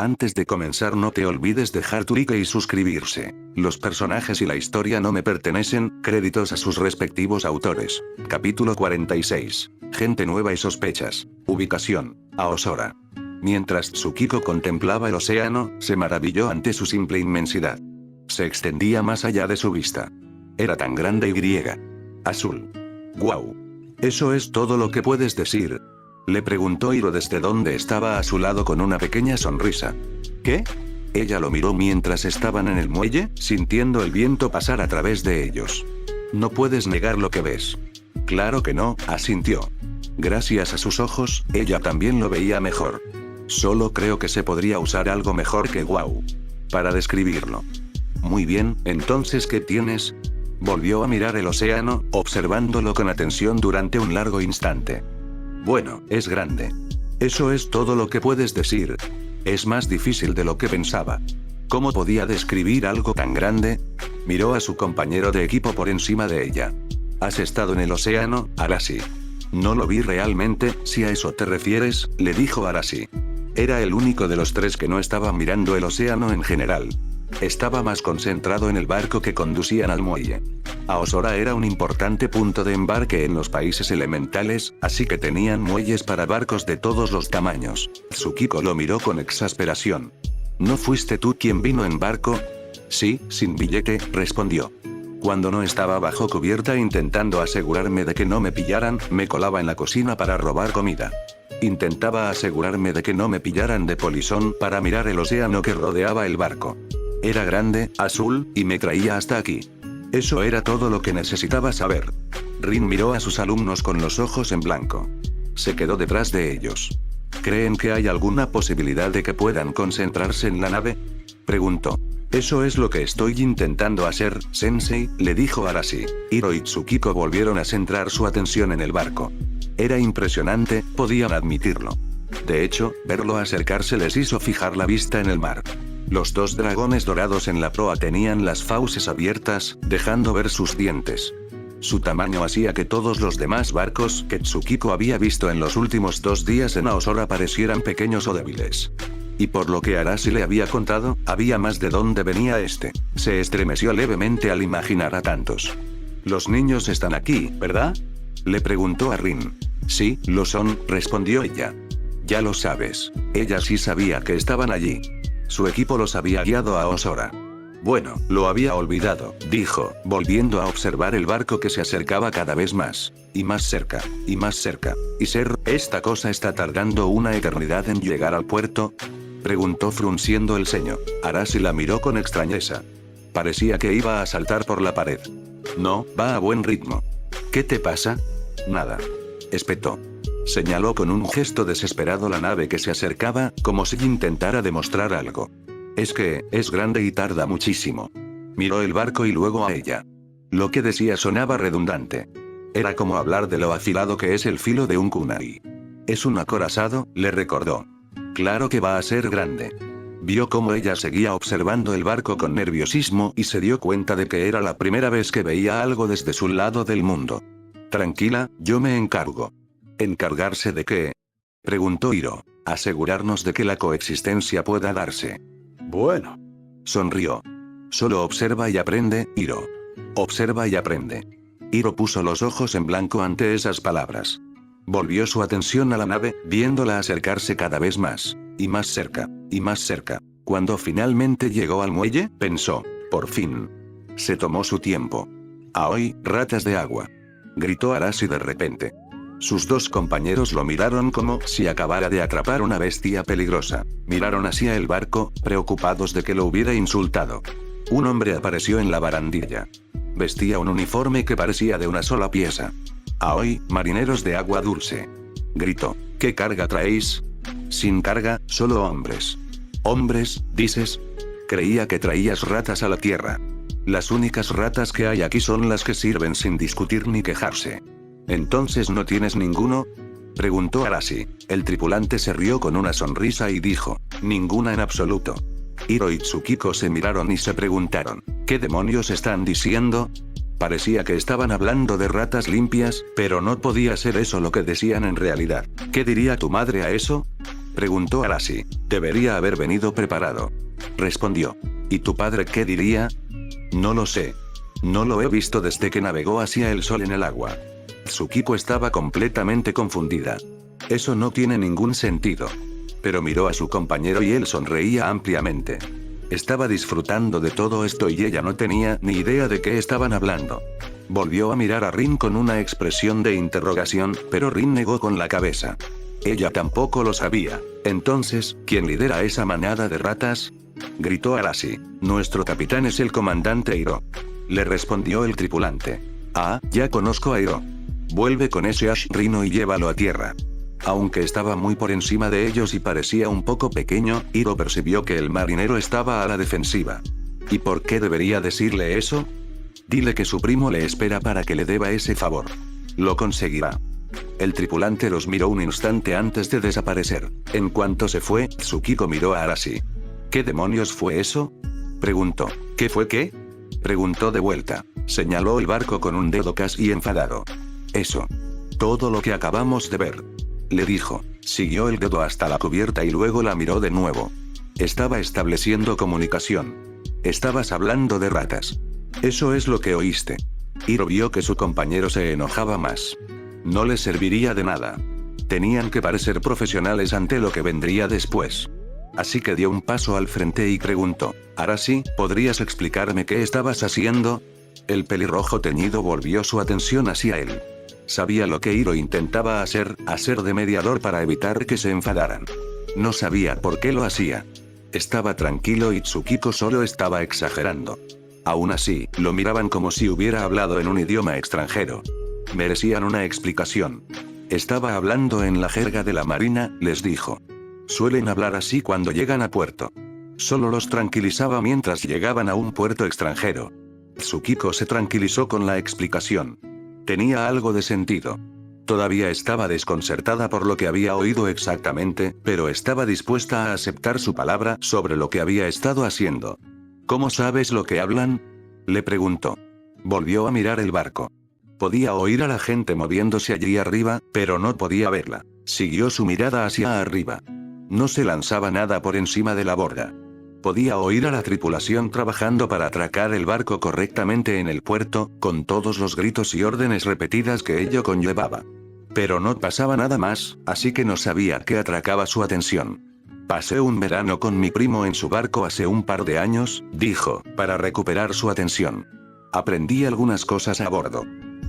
Antes de comenzar no te olvides dejar tu like y suscribirse. Los personajes y la historia no me pertenecen, créditos a sus respectivos autores. Capítulo 46. Gente nueva y sospechas. Ubicación: Aozora. Mientras Tsukiko contemplaba el océano, se maravilló ante su simple inmensidad. Se extendía más allá de su vista. Era tan grande y griega. Azul. ¡Guau! ¿Eso es todo lo que puedes decir?, le preguntó Hiro desde donde estaba a su lado con una pequeña sonrisa. ¿Qué? Ella lo miró mientras estaban en el muelle, sintiendo el viento pasar a través de ellos. No puedes negar lo que ves. Claro que no, asintió. Gracias a sus ojos, ella también lo veía mejor. Solo creo que se podría usar algo mejor que wow para describirlo. Muy bien, entonces ¿qué tienes? Volvió a mirar el océano, observándolo con atención durante un largo instante. Bueno, es grande. Eso es todo lo que puedes decir. Es más difícil de lo que pensaba. ¿Cómo podía describir algo tan grande? Miró a su compañero de equipo por encima de ella. ¿Has estado en el océano, Arashi? No lo vi realmente, si a eso te refieres, le dijo Arashi. Era el único de los tres que no estaba mirando el océano en general. Estaba más concentrado en el barco que conducían al muelle. Aozora era un importante punto de embarque en los países elementales, así que tenían muelles para barcos de todos los tamaños. Tsukiko lo miró con exasperación. ¿No fuiste tú quien vino en barco? Sí, sin billete, respondió. Cuando no estaba bajo cubierta intentando asegurarme de que no me pillaran, me colaba en la cocina para robar comida. Intentaba asegurarme de que no me pillaran de polizón para mirar el océano que rodeaba el barco. Era grande, azul, y me traía hasta aquí. Eso era todo lo que necesitaba saber. Rin miró a sus alumnos con los ojos en blanco. Se quedó detrás de ellos. ¿Creen que hay alguna posibilidad de que puedan concentrarse en la nave?, preguntó. Eso es lo que estoy intentando hacer, Sensei, le dijo Arashi. Hiro y Tsukiko volvieron a centrar su atención en el barco. Era impresionante, podían admitirlo. De hecho, verlo acercarse les hizo fijar la vista en el mar. Los dos dragones dorados en la proa tenían las fauces abiertas, dejando ver sus dientes. Su tamaño hacía que todos los demás barcos que Tsukiko había visto en los últimos 2 días en Aozora parecieran pequeños o débiles. Y por lo que Arashi le había contado, había más de dónde venía este. Se estremeció levemente al imaginar a tantos. Los niños están aquí, ¿verdad?, le preguntó a Rin. Sí, lo son, respondió ella. Ya lo sabes. Ella sí sabía que estaban allí. Su equipo los había guiado a Aozora. Bueno, lo había olvidado, dijo, volviendo a observar el barco que se acercaba cada vez más. Y más cerca, y más cerca. ¿Y esta cosa está tardando una eternidad en llegar al puerto?, preguntó frunciendo el ceño. Arashi la miró con extrañeza. Parecía que iba a saltar por la pared. No, va a buen ritmo. ¿Qué te pasa? Nada. Espetó. Señaló con un gesto desesperado la nave que se acercaba, como si intentara demostrar algo. Es que, es grande y tarda muchísimo. Miró el barco y luego a ella. Lo que decía sonaba redundante. Era como hablar de lo afilado que es el filo de un kunai. Es un acorazado, le recordó. Claro que va a ser grande. Vio cómo ella seguía observando el barco con nerviosismo y se dio cuenta de que era la primera vez que veía algo desde su lado del mundo. Tranquila, yo me encargo. ¿Encargarse de qué?, preguntó Hiro. Asegurarnos de que la coexistencia pueda darse. Bueno. Sonrió. Solo observa y aprende, Hiro. Observa y aprende. Hiro puso los ojos en blanco ante esas palabras. Volvió su atención a la nave, viéndola acercarse cada vez más. Y más cerca. Y más cerca. Cuando finalmente llegó al muelle, pensó. Por fin. Se tomó su tiempo. ¡Aoi, ratas de agua!, gritó Arashi de repente. Sus dos compañeros lo miraron como si acabara de atrapar una bestia peligrosa. Miraron hacia el barco, preocupados de que lo hubiera insultado. Un hombre apareció en la barandilla. Vestía un uniforme que parecía de una sola pieza. «Aoi, marineros de agua dulce», gritó. «¿Qué carga traéis?» «Sin carga, solo hombres». «¿Hombres, dices?» «Creía que traías ratas a la tierra. Las únicas ratas que hay aquí son las que sirven sin discutir ni quejarse». «¿Entonces no tienes ninguno?», preguntó Arashi. El tripulante se rió con una sonrisa y dijo. «Ninguna en absoluto». Hiro y Tsukiko se miraron y se preguntaron. ¿Qué demonios están diciendo? Parecía que estaban hablando de ratas limpias, pero no podía ser eso lo que decían en realidad. ¿Qué diría tu madre a eso?, Preguntó Arashi. Debería haber venido preparado. Respondió. ¿Y tu padre qué diría? No lo sé. No lo he visto desde que navegó hacia el sol en el agua. Tsukiko estaba completamente confundida. Eso no tiene ningún sentido. Pero miró a su compañero y él sonreía ampliamente. Estaba disfrutando de todo esto y ella no tenía ni idea de qué estaban hablando. Volvió a mirar a Rin con una expresión de interrogación, pero Rin negó con la cabeza. Ella tampoco lo sabía. Entonces, ¿quién lidera esa manada de ratas? Gritó Arashi. Nuestro capitán es el comandante Hiro. Le respondió el tripulante. Ah, ya conozco a Hiro. Vuelve con ese Ash Rhino y llévalo a tierra. Aunque estaba muy por encima de ellos y parecía un poco pequeño, Hiro percibió que el marinero estaba a la defensiva. ¿Y por qué debería decirle eso? Dile que su primo le espera para que le deba ese favor. Lo conseguirá. El tripulante los miró un instante antes de desaparecer. En cuanto se fue, Tsukiko miró a Arashi. ¿Qué demonios fue eso? Preguntó. ¿Qué fue qué? Preguntó de vuelta. Señaló el barco con un dedo casi enfadado. Eso. Todo lo que acabamos de ver. Le dijo. Siguió el dedo hasta la cubierta y luego la miró de nuevo. Estaba estableciendo comunicación. Estabas hablando de ratas. Eso es lo que oíste. Hiro vio que su compañero se enojaba más. No les serviría de nada. Tenían que parecer profesionales ante lo que vendría después. Así que dio un paso al frente y preguntó. Arashi, ¿podrías explicarme qué estabas haciendo? El pelirrojo teñido volvió su atención hacia él. Sabía lo que Hiro intentaba hacer de mediador para evitar que se enfadaran. No sabía por qué lo hacía. Estaba tranquilo y Tsukiko solo estaba exagerando. Aún así, lo miraban como si hubiera hablado en un idioma extranjero. Merecían una explicación. Estaba hablando en la jerga de la marina, les dijo. Suelen hablar así cuando llegan a puerto. Solo los tranquilizaba mientras llegaban a un puerto extranjero. Tsukiko se tranquilizó con la explicación. Tenía algo de sentido. Todavía estaba desconcertada por lo que había oído exactamente, pero estaba dispuesta a aceptar su palabra sobre lo que había estado haciendo. ¿Cómo sabes lo que hablan? Le preguntó. Volvió a mirar el barco. Podía oír a la gente moviéndose allí arriba, pero no podía verla. Siguió su mirada hacia arriba. No se lanzaba nada por encima de la borda. Podía oír a la tripulación trabajando para atracar el barco correctamente en el puerto, con todos los gritos y órdenes repetidas que ello conllevaba. Pero no pasaba nada más, así que no sabía qué atracaba su atención. Pasé un verano con mi primo en su barco hace un par de años, dijo, para recuperar su atención. Aprendí algunas cosas a bordo.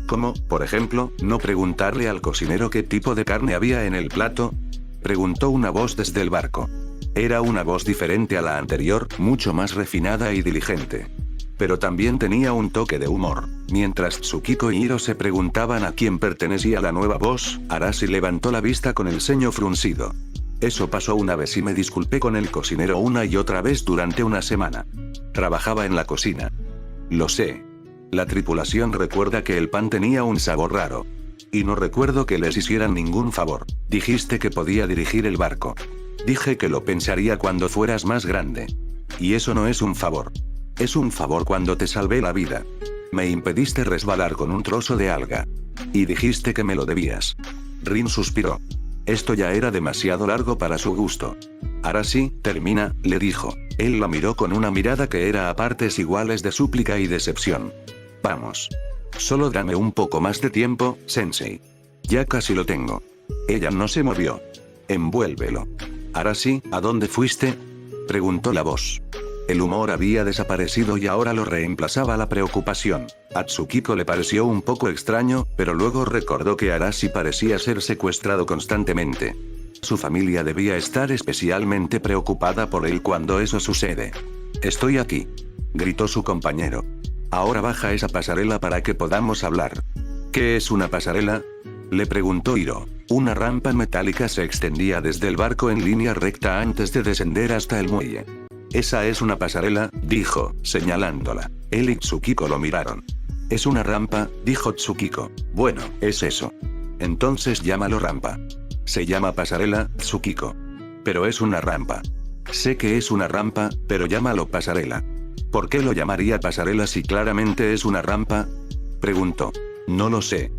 Como, por ejemplo, no preguntarle al cocinero qué tipo de carne había en el plato. Preguntó una voz desde el barco. Era una voz diferente a la anterior, mucho más refinada y diligente. Pero también tenía un toque de humor. Mientras Tsukiko y Hiro se preguntaban a quién pertenecía la nueva voz, Arashi levantó la vista con el ceño fruncido. Eso pasó una vez y me disculpé con el cocinero una y otra vez durante una semana. Trabajaba en la cocina. Lo sé. La tripulación recuerda que el pan tenía un sabor raro. Y no recuerdo que les hicieran ningún favor. Dijiste que podía dirigir el barco. Dije que lo pensaría cuando fueras más grande. Y eso no es un favor. Es un favor cuando te salvé la vida. Me impediste resbalar con un trozo de alga. Y dijiste que me lo debías. Rin suspiró. Esto ya era demasiado largo para su gusto. Arashi, termina, le dijo. Él la miró con una mirada que era a partes iguales de súplica y decepción. Vamos. Solo dame un poco más de tiempo, sensei. Ya casi lo tengo. Ella no se movió. Envuélvelo. Arashi, ¿a dónde fuiste? Preguntó la voz. El humor había desaparecido y ahora lo reemplazaba la preocupación. A Tsukiko le pareció un poco extraño, pero luego recordó que Arashi parecía ser secuestrado constantemente. Su familia debía estar especialmente preocupada por él cuando eso sucede. Estoy aquí. Gritó su compañero. Ahora baja esa pasarela para que podamos hablar. ¿Qué es una pasarela? Le preguntó Hiro. Una rampa metálica se extendía desde el barco en línea recta antes de descender hasta el muelle. Esa es una pasarela, dijo, señalándola. Él y Tsukiko lo miraron. Es una rampa, dijo Tsukiko. Bueno, es eso. Entonces llámalo rampa. Se llama pasarela, Tsukiko. Pero es una rampa. Sé que es una rampa, pero llámalo pasarela. ¿Por qué lo llamaría pasarela si claramente es una rampa? Preguntó. No lo sé.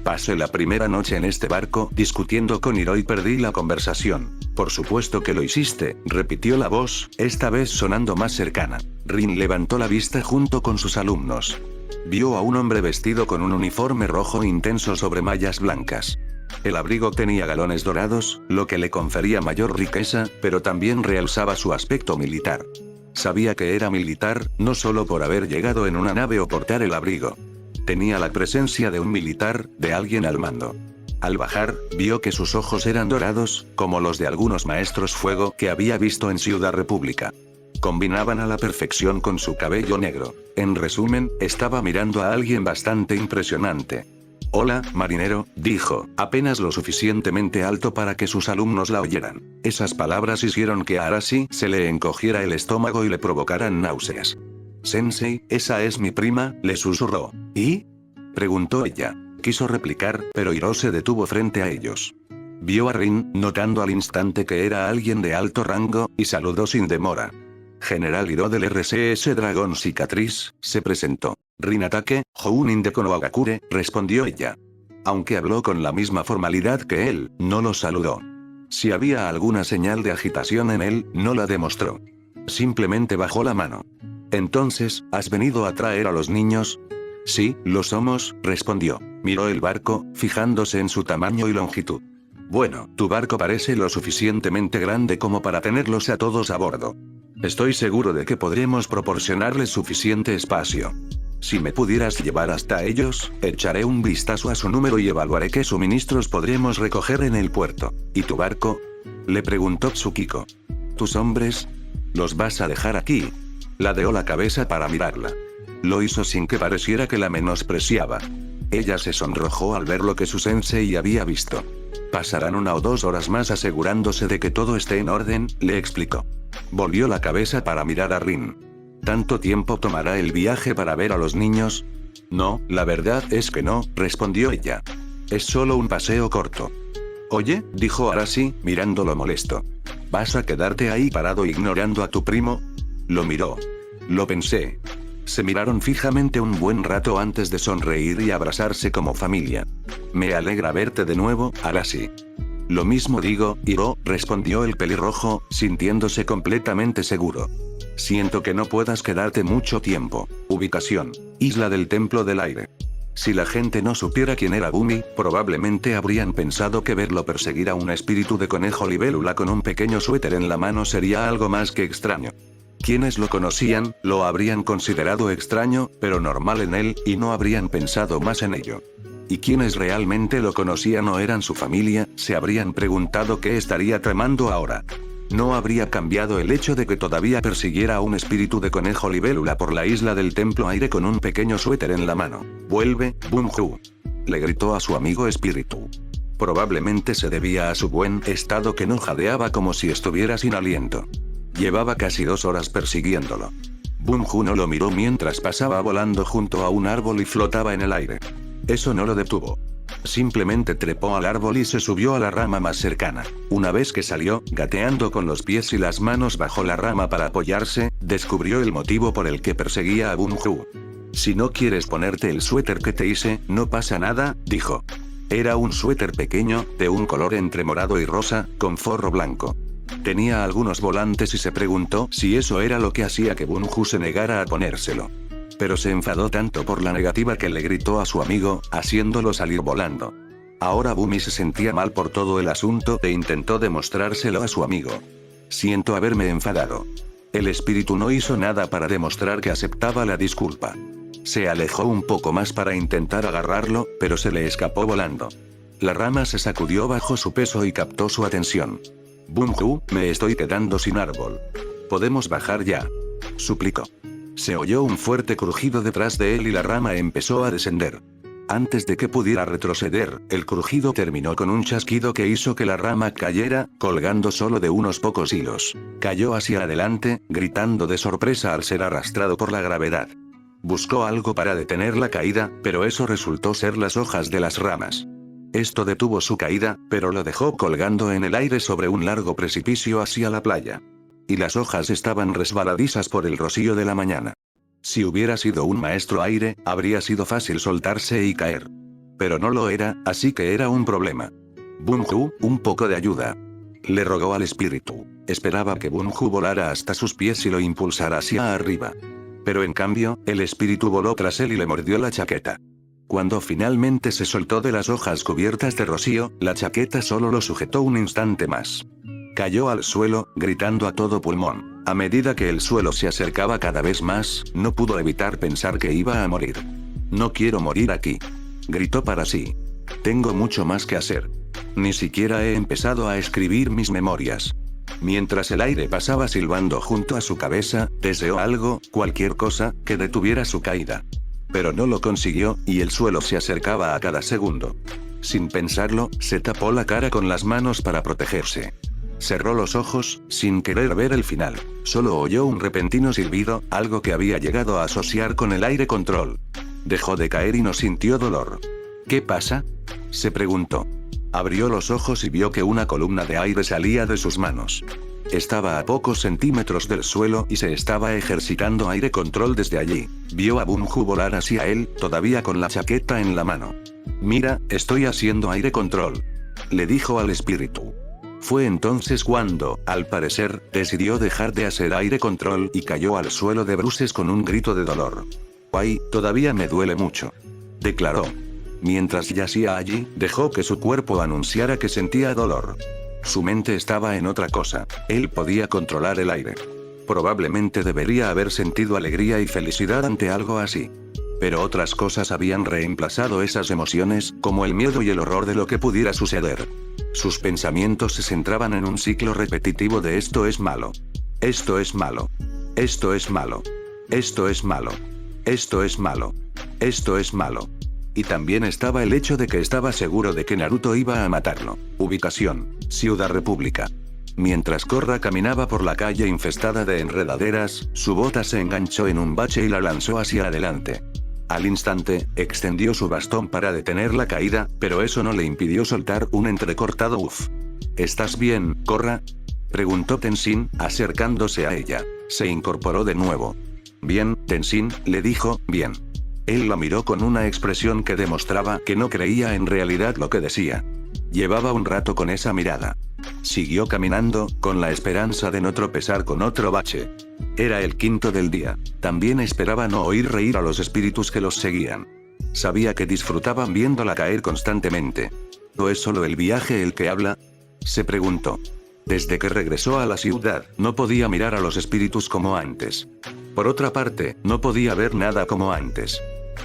Pasé la primera noche en este barco discutiendo con Hiro y perdí la conversación. Por supuesto que lo hiciste, repitió la voz, esta vez sonando más cercana. Rin levantó la vista junto con sus alumnos. Vio a un hombre vestido con un uniforme rojo intenso sobre mallas blancas. El abrigo tenía galones dorados, lo que le confería mayor riqueza, pero también realzaba su aspecto militar. Sabía que era militar, no solo por haber llegado en una nave o portar el abrigo. Tenía la presencia de un militar, de alguien al mando. Al bajar, vio que sus ojos eran dorados, como los de algunos maestros fuego que había visto en Ciudad República. Combinaban a la perfección con su cabello negro. En resumen, estaba mirando a alguien bastante impresionante. Hola, marinero, dijo, apenas lo suficientemente alto para que sus alumnos la oyeran. Esas palabras hicieron que a Arashi se le encogiera el estómago y le provocaran náuseas. Sensei, esa es mi prima, le susurró. ¿Y? Preguntó ella. Quiso replicar, pero Hiro se detuvo frente a ellos. Vio a Rin, notando al instante que era alguien de alto rango, y saludó sin demora. General Hiro del RCS Dragón Cicatriz, se presentó. Rin Atake, Jounin de Konohagakure, respondió ella. Aunque habló con la misma formalidad que él, no lo saludó. Si había alguna señal de agitación en él, no la demostró. Simplemente bajó la mano. Entonces, ¿has venido a traer a los niños? Sí, lo somos, respondió. Miró el barco, fijándose en su tamaño y longitud. Bueno, tu barco parece lo suficientemente grande como para tenerlos a todos a bordo. Estoy seguro de que podremos proporcionarles suficiente espacio. Si me pudieras llevar hasta ellos, echaré un vistazo a su número y evaluaré qué suministros podremos recoger en el puerto. ¿Y tu barco? Le preguntó Tsukiko. ¿Tus hombres? ¿Los vas a dejar aquí? Ladeó la cabeza para mirarla. Lo hizo sin que pareciera que la menospreciaba. Ella se sonrojó al ver lo que su sensei había visto. Pasarán 1 o 2 horas más asegurándose de que todo esté en orden, le explicó. Volvió la cabeza para mirar a Rin. ¿Tanto tiempo tomará el viaje para ver a los niños? No, la verdad es que no, respondió ella. Es solo un paseo corto. Oye, dijo Arashi, mirándolo molesto. ¿Vas a quedarte ahí parado ignorando a tu primo? Lo miró. Lo pensé. Se miraron fijamente un buen rato antes de sonreír y abrazarse como familia. Me alegra verte de nuevo, Arashi. Lo mismo digo, Hiro, respondió el pelirrojo, sintiéndose completamente seguro. Siento que no puedas quedarte mucho tiempo. Ubicación: Isla del Templo del Aire. Si la gente no supiera quién era Bumi, probablemente habrían pensado que verlo perseguir a un espíritu de conejo libélula con un pequeño suéter en la mano sería algo más que extraño. Quienes lo conocían, lo habrían considerado extraño, pero normal en él, y no habrían pensado más en ello. Y quienes realmente lo conocían o eran su familia, se habrían preguntado qué estaría tramando ahora. No habría cambiado el hecho de que todavía persiguiera a un espíritu de conejo libélula por la isla del Templo Aire con un pequeño suéter en la mano. «Vuelve, Bunju», le gritó a su amigo espíritu. Probablemente se debía a su buen estado que no jadeaba como si estuviera sin aliento. Llevaba casi 2 horas persiguiéndolo. Bunju no lo miró mientras pasaba volando junto a un árbol y flotaba en el aire. Eso no lo detuvo. Simplemente trepó al árbol y se subió a la rama más cercana. Una vez que salió, gateando con los pies y las manos bajo la rama para apoyarse, descubrió el motivo por el que perseguía a Bunju. Si no quieres ponerte el suéter que te hice, no pasa nada, dijo. Era un suéter pequeño, de un color entre morado y rosa, con forro blanco. Tenía algunos volantes y se preguntó si eso era lo que hacía que Bunju se negara a ponérselo. Pero se enfadó tanto por la negativa que le gritó a su amigo, haciéndolo salir volando. Ahora Bumi se sentía mal por todo el asunto e intentó demostrárselo a su amigo. Siento haberme enfadado. El espíritu no hizo nada para demostrar que aceptaba la disculpa. Se alejó un poco más para intentar agarrarlo, pero se le escapó volando. La rama se sacudió bajo su peso y captó su atención. Bunju, me estoy quedando sin árbol. ¿Podemos bajar ya?, suplicó. Se oyó un fuerte crujido detrás de él y la rama empezó a descender. Antes de que pudiera retroceder, el crujido terminó con un chasquido que hizo que la rama cayera, colgando solo de unos pocos hilos. Cayó hacia adelante, gritando de sorpresa al ser arrastrado por la gravedad. Buscó algo para detener la caída, pero eso resultó ser las hojas de las ramas. Esto detuvo su caída, pero lo dejó colgando en el aire sobre un largo precipicio hacia la playa. Y las hojas estaban resbaladizas por el rocío de la mañana. Si hubiera sido un maestro aire, habría sido fácil soltarse y caer. Pero no lo era, así que era un problema. Bunju, un poco de ayuda. Le rogó al espíritu. Esperaba que Bunju volara hasta sus pies y lo impulsara hacia arriba. Pero en cambio, el espíritu voló tras él y le mordió la chaqueta. Cuando finalmente se soltó de las hojas cubiertas de rocío, la chaqueta solo lo sujetó un instante más. Cayó al suelo, gritando a todo pulmón. A medida que el suelo se acercaba cada vez más, no pudo evitar pensar que iba a morir. No quiero morir aquí. Gritó para sí. Tengo mucho más que hacer. Ni siquiera he empezado a escribir mis memorias. Mientras el aire pasaba silbando junto a su cabeza, deseó algo, cualquier cosa, que detuviera su caída. Pero no lo consiguió, y el suelo se acercaba a cada segundo. Sin pensarlo, se tapó la cara con las manos para protegerse. Cerró los ojos, sin querer ver el final. Solo oyó un repentino silbido, algo que había llegado a asociar con el aire control. Dejó de caer y no sintió dolor. ¿Qué pasa?, se preguntó. Abrió los ojos y vio que una columna de aire salía de sus manos. Estaba a pocos centímetros del suelo y se estaba ejercitando aire control desde allí. Vio a Bunju volar hacia él, todavía con la chaqueta en la mano. Mira, estoy haciendo aire control, le dijo al espíritu. Fue entonces cuando, al parecer, decidió dejar de hacer aire control y cayó al suelo de bruces con un grito de dolor. Ay, todavía me duele mucho, declaró. Mientras yacía allí, dejó que su cuerpo anunciara que sentía dolor. Su mente estaba en otra cosa. Él podía controlar el aire. Probablemente debería haber sentido alegría y felicidad ante algo así. Pero otras cosas habían reemplazado esas emociones, como el miedo y el horror de lo que pudiera suceder. Sus pensamientos se centraban en un ciclo repetitivo de esto es malo. Esto es malo. Esto es malo. Esto es malo. Esto es malo. Esto es malo. Y también estaba el hecho de que estaba seguro de que Naruto iba a matarlo. Ubicación: Ciudad República. Mientras Korra caminaba por la calle infestada de enredaderas, su bota se enganchó en un bache y la lanzó hacia adelante. Al instante, extendió su bastón para detener la caída, pero eso no le impidió soltar un entrecortado uff. ¿Estás bien, Korra?, preguntó Tenzin, acercándose a ella. Se incorporó de nuevo. Bien, Tenzin, le dijo, bien. Él la miró con una expresión que demostraba que no creía en realidad lo que decía. Llevaba un rato con esa mirada. Siguió caminando, con la esperanza de no tropezar con otro bache. Era el quinto del día. También esperaba no oír reír a los espíritus que los seguían. Sabía que disfrutaban viéndola caer constantemente. ¿O es solo el viaje el que habla?, se preguntó. Desde que regresó a la ciudad, no podía mirar a los espíritus como antes. Por otra parte, no podía ver nada como antes.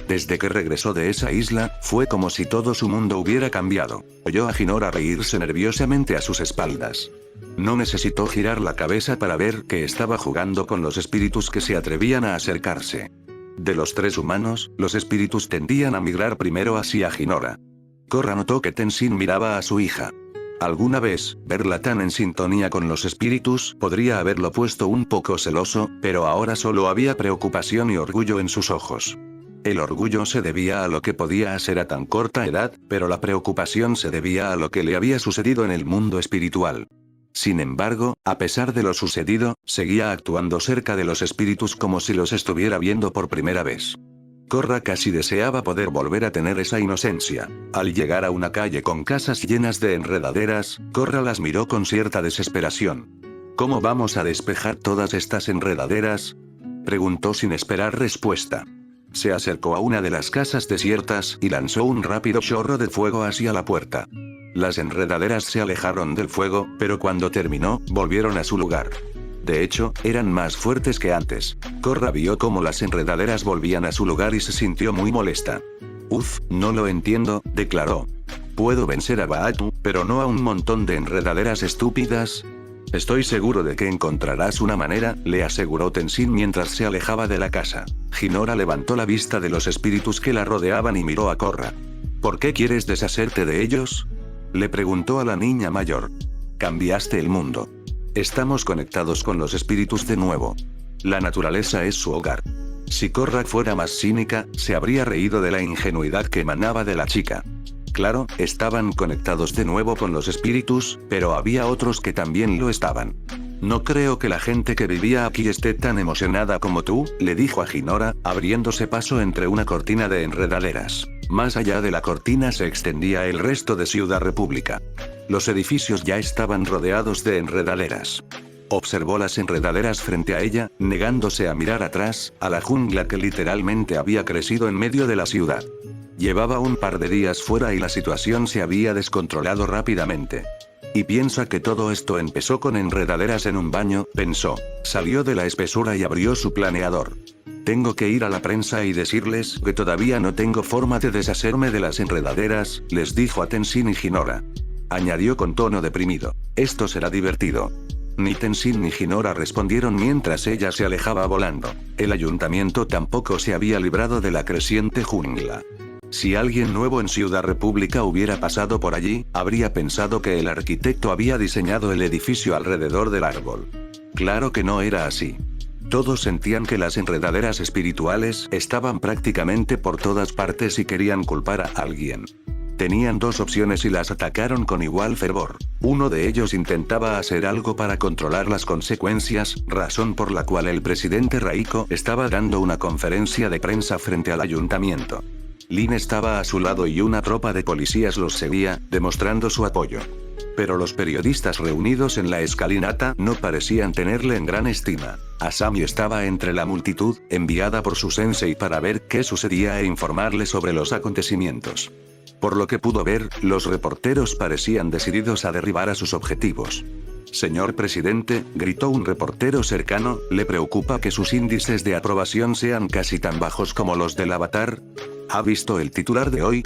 Desde que regresó de esa isla, fue como si todo su mundo hubiera cambiado. Oyó a Hinora reírse nerviosamente a sus espaldas. No necesitó girar la cabeza para ver que estaba jugando con los espíritus que se atrevían a acercarse. De los tres humanos, los espíritus tendían a migrar primero hacia Hinora. Korra notó que Tenzin miraba a su hija. Alguna vez, verla tan en sintonía con los espíritus podría haberlo puesto un poco celoso, pero ahora solo había preocupación y orgullo en sus ojos. El orgullo se debía a lo que podía hacer a tan corta edad, pero la preocupación se debía a lo que le había sucedido en el mundo espiritual. Sin embargo, a pesar de lo sucedido, seguía actuando cerca de los espíritus como si los estuviera viendo por primera vez. Korra casi deseaba poder volver a tener esa inocencia. Al llegar a una calle con casas llenas de enredaderas, Korra las miró con cierta desesperación. ¿Cómo vamos a despejar todas estas enredaderas?, preguntó sin esperar respuesta. Se acercó a una de las casas desiertas y lanzó un rápido chorro de fuego hacia la puerta. Las enredaderas se alejaron del fuego, pero cuando terminó, volvieron a su lugar. De hecho, eran más fuertes que antes. Korra vio cómo las enredaderas volvían a su lugar y se sintió muy molesta. Uf, no lo entiendo, declaró. Puedo vencer a Baatu, pero no a un montón de enredaderas estúpidas. Estoy seguro de que encontrarás una manera, le aseguró Tenzin mientras se alejaba de la casa. Hinora levantó la vista de los espíritus que la rodeaban y miró a Korra. ¿Por qué quieres deshacerte de ellos?, le preguntó a la niña mayor. Cambiaste el mundo. Estamos conectados con los espíritus de nuevo. La naturaleza es su hogar. Si Korra fuera más cínica, se habría reído de la ingenuidad que emanaba de la chica. Claro, estaban conectados de nuevo con los espíritus, pero había otros que también lo estaban. No creo que la gente que vivía aquí esté tan emocionada como tú, le dijo a Hinora, abriéndose paso entre una cortina de enredaderas. Más allá de la cortina se extendía el resto de Ciudad República. Los edificios ya estaban rodeados de enredaderas. Observó las enredaderas frente a ella, negándose a mirar atrás, a la jungla que literalmente había crecido en medio de la ciudad. Llevaba un par de días fuera y la situación se había descontrolado rápidamente. Y piensa que todo esto empezó con enredaderas en un baño, pensó. Salió de la espesura y abrió su planeador. Tengo que ir a la prensa y decirles que todavía no tengo forma de deshacerme de las enredaderas, les dijo a Tenzin y Hinora. Añadió con tono deprimido. Esto será divertido. Ni Tenzin ni Hinora respondieron mientras ella se alejaba volando. El ayuntamiento tampoco se había librado de la creciente jungla. Si alguien nuevo en Ciudad República hubiera pasado por allí, habría pensado que el arquitecto había diseñado el edificio alrededor del árbol. Claro que no era así. Todos sentían que las enredaderas espirituales estaban prácticamente por todas partes y querían culpar a alguien. Tenían dos opciones y las atacaron con igual fervor. Uno de ellos intentaba hacer algo para controlar las consecuencias, razón por la cual el presidente Raiko estaba dando una conferencia de prensa frente al ayuntamiento. Lin estaba a su lado y una tropa de policías los seguía, demostrando su apoyo. Pero los periodistas reunidos en la escalinata no parecían tenerle en gran estima. Asami estaba entre la multitud, enviada por su sensei para ver qué sucedía e informarle sobre los acontecimientos. Por lo que pudo ver, los reporteros parecían decididos a derribar a sus objetivos. Señor presidente, gritó un reportero cercano, ¿le preocupa que sus índices de aprobación sean casi tan bajos como los del Avatar? ¿Ha visto el titular de hoy?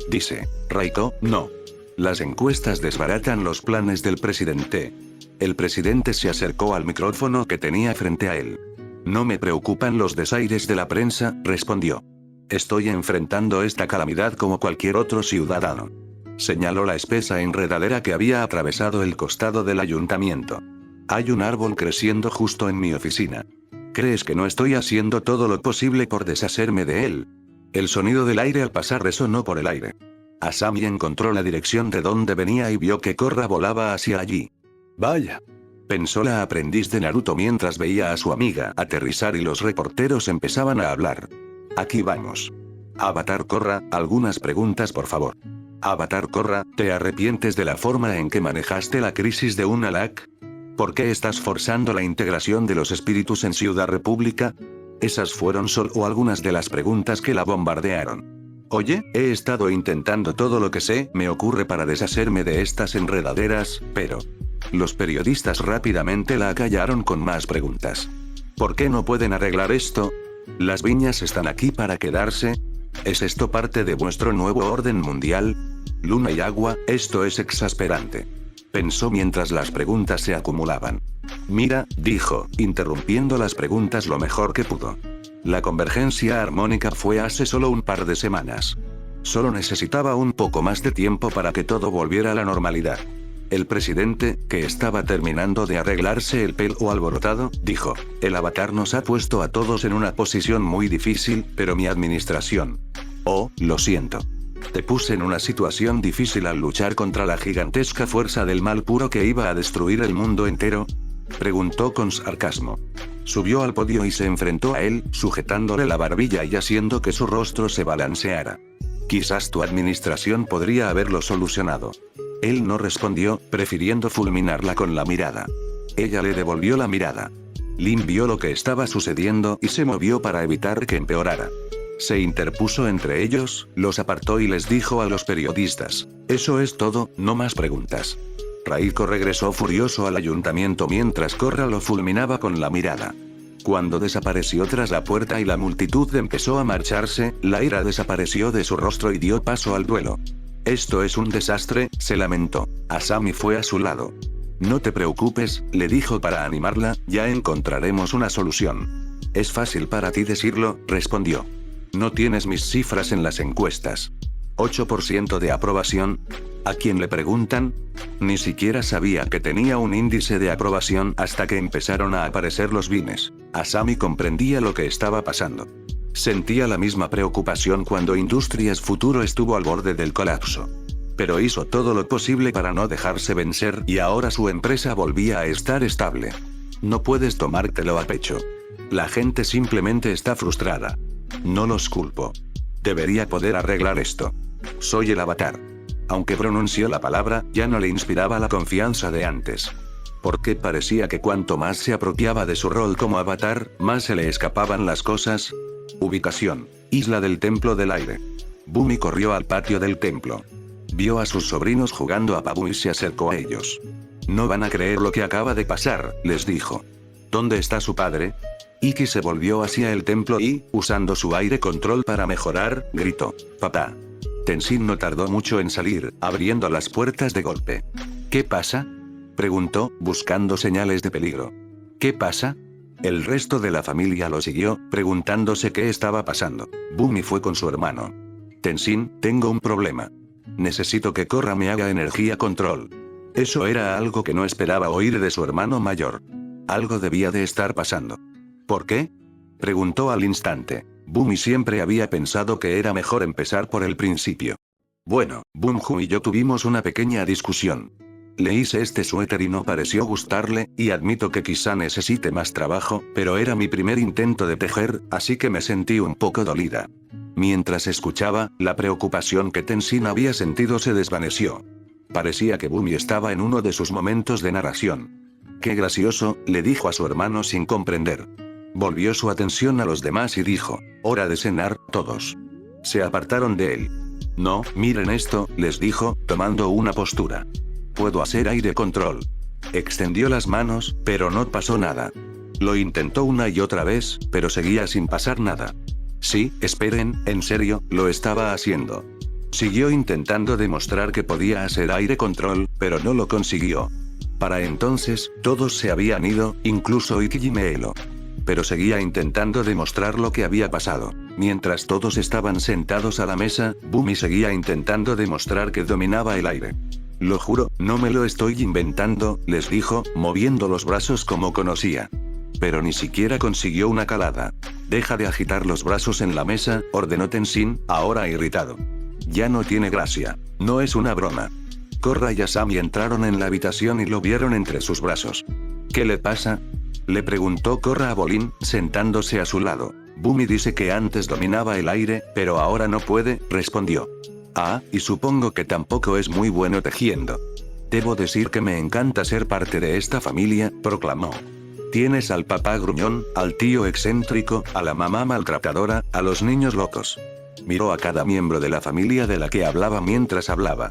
Dice, Raiko, no. Las encuestas desbaratan los planes del presidente. El presidente se acercó al micrófono que tenía frente a él. No me preocupan los desaires de la prensa, respondió. Estoy enfrentando esta calamidad como cualquier otro ciudadano. Señaló la espesa enredadera que había atravesado el costado del ayuntamiento. Hay un árbol creciendo justo en mi oficina. ¿Crees que no estoy haciendo todo lo posible por deshacerme de él? El sonido del aire al pasar resonó por el aire. Asami encontró la dirección de donde venía y vio que Korra volaba hacia allí. Vaya. Pensó la aprendiz de Naruto mientras veía a su amiga aterrizar y los reporteros empezaban a hablar. Aquí vamos. Avatar Korra, algunas preguntas por favor. Avatar Korra, ¿te arrepientes de la forma en que manejaste la crisis de Unalaq? ¿Por qué estás forzando la integración de los espíritus en Ciudad República? Esas fueron solo algunas de las preguntas que la bombardearon. Oye, he estado intentando todo lo que me ocurre para deshacerme de estas enredaderas, pero... Los periodistas rápidamente la acallaron con más preguntas. ¿Por qué no pueden arreglar esto? ¿Las viñas están aquí para quedarse? ¿Es esto parte de vuestro nuevo orden mundial? Luna y agua, esto es exasperante. Pensó mientras las preguntas se acumulaban. Mira, dijo, interrumpiendo las preguntas lo mejor que pudo. La convergencia armónica fue hace solo un par de semanas. Solo necesitaba un poco más de tiempo para que todo volviera a la normalidad. El presidente, que estaba terminando de arreglarse el pelo alborotado, dijo, el avatar nos ha puesto a todos en una posición muy difícil, pero mi administración... Oh, lo siento. Te puse en una situación difícil al luchar contra la gigantesca fuerza del mal puro que iba a destruir el mundo entero. Preguntó con sarcasmo. Subió al podio y se enfrentó a él, sujetándole la barbilla y haciendo que su rostro se balanceara. Quizás tu administración podría haberlo solucionado. Él no respondió, prefiriendo fulminarla con la mirada. Ella le devolvió la mirada. Lin vio lo que estaba sucediendo y se movió para evitar que empeorara. Se interpuso entre ellos, los apartó y les dijo a los periodistas, eso es todo, no más preguntas. Raiko regresó furioso al ayuntamiento mientras Korra lo fulminaba con la mirada. Cuando desapareció tras la puerta y la multitud empezó a marcharse, la ira desapareció de su rostro y dio paso al duelo. Esto es un desastre, se lamentó. Asami fue a su lado. No te preocupes, le dijo para animarla, ya encontraremos una solución. Es fácil para ti decirlo, respondió. No tienes mis cifras en las encuestas. 8% de aprobación. ¿A quién le preguntan? Ni siquiera sabía que tenía un índice de aprobación hasta que empezaron a aparecer los bines. Asami comprendía lo que estaba pasando. Sentía la misma preocupación cuando Industrias Futuro estuvo al borde del colapso. Pero hizo todo lo posible para no dejarse vencer y ahora su empresa volvía a estar estable. No puedes tomártelo a pecho. La gente simplemente está frustrada. No los culpo. Debería poder arreglar esto. Soy el avatar. Aunque pronunció la palabra, ya no le inspiraba la confianza de antes. Porque parecía que cuanto más se apropiaba de su rol como avatar, más se le escapaban las cosas. Ubicación: Isla del Templo del Aire. Bumi corrió al patio del templo. Vio a sus sobrinos jugando a Pabu y se acercó a ellos. No van a creer lo que acaba de pasar, les dijo. ¿Dónde está su padre? Iki se volvió hacia el templo y, usando su aire control para mejorar, gritó: «Papá». Tenzin no tardó mucho en salir, abriendo las puertas de golpe. ¿Qué pasa?, preguntó, buscando señales de peligro. ¿Qué pasa? El resto de la familia lo siguió, preguntándose qué estaba pasando. Bumi fue con su hermano. Tenzin, tengo un problema. Necesito que Korra me haga energía control. Eso era algo que no esperaba oír de su hermano mayor. Algo debía de estar pasando. ¿Por qué?, preguntó al instante. Bumi siempre había pensado que era mejor empezar por el principio. Bueno, Bumju y yo tuvimos una pequeña discusión. Le hice este suéter y no pareció gustarle, y admito que quizá necesite más trabajo, pero era mi primer intento de tejer, así que me sentí un poco dolida. Mientras escuchaba, la preocupación que Tenzin había sentido se desvaneció. Parecía que Bumi estaba en uno de sus momentos de narración. «Qué gracioso», le dijo a su hermano sin comprender. Volvió su atención a los demás y dijo: «Hora de cenar, todos». Se apartaron de él. «No, miren esto», les dijo, tomando una postura. «Puedo hacer aire control». Extendió las manos, pero no pasó nada. Lo intentó una y otra vez, pero seguía sin pasar nada. Sí, esperen, en serio, lo estaba haciendo. Siguió intentando demostrar que podía hacer aire control, pero no lo consiguió. Para entonces, todos se habían ido, incluso Iki y Meelo. Pero seguía intentando demostrar lo que había pasado. Mientras todos estaban sentados a la mesa, Bumi seguía intentando demostrar que dominaba el aire. «Lo juro, no me lo estoy inventando», les dijo, moviendo los brazos como conocía. Pero ni siquiera consiguió una calada. «Deja de agitar los brazos en la mesa», ordenó Tenzin, ahora irritado. «Ya no tiene gracia. No es una broma». Korra y Asami entraron en la habitación y lo vieron entre sus brazos. «¿Qué le pasa?», le preguntó Korra a Bolin, sentándose a su lado. «Bumi dice que antes dominaba el aire, pero ahora no puede», respondió. «Ah, y supongo que tampoco es muy bueno tejiendo». «Debo decir que me encanta ser parte de esta familia», proclamó. «Tienes al papá gruñón, al tío excéntrico, a la mamá maltratadora, a los niños locos». Miró a cada miembro de la familia de la que hablaba mientras hablaba.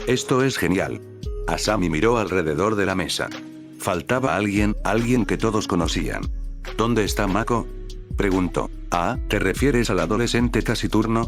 «Esto es genial». Asami miró alrededor de la mesa. Faltaba alguien que todos conocían. «¿Dónde está Mako?», preguntó. «Ah, ¿te refieres al adolescente taciturno?»,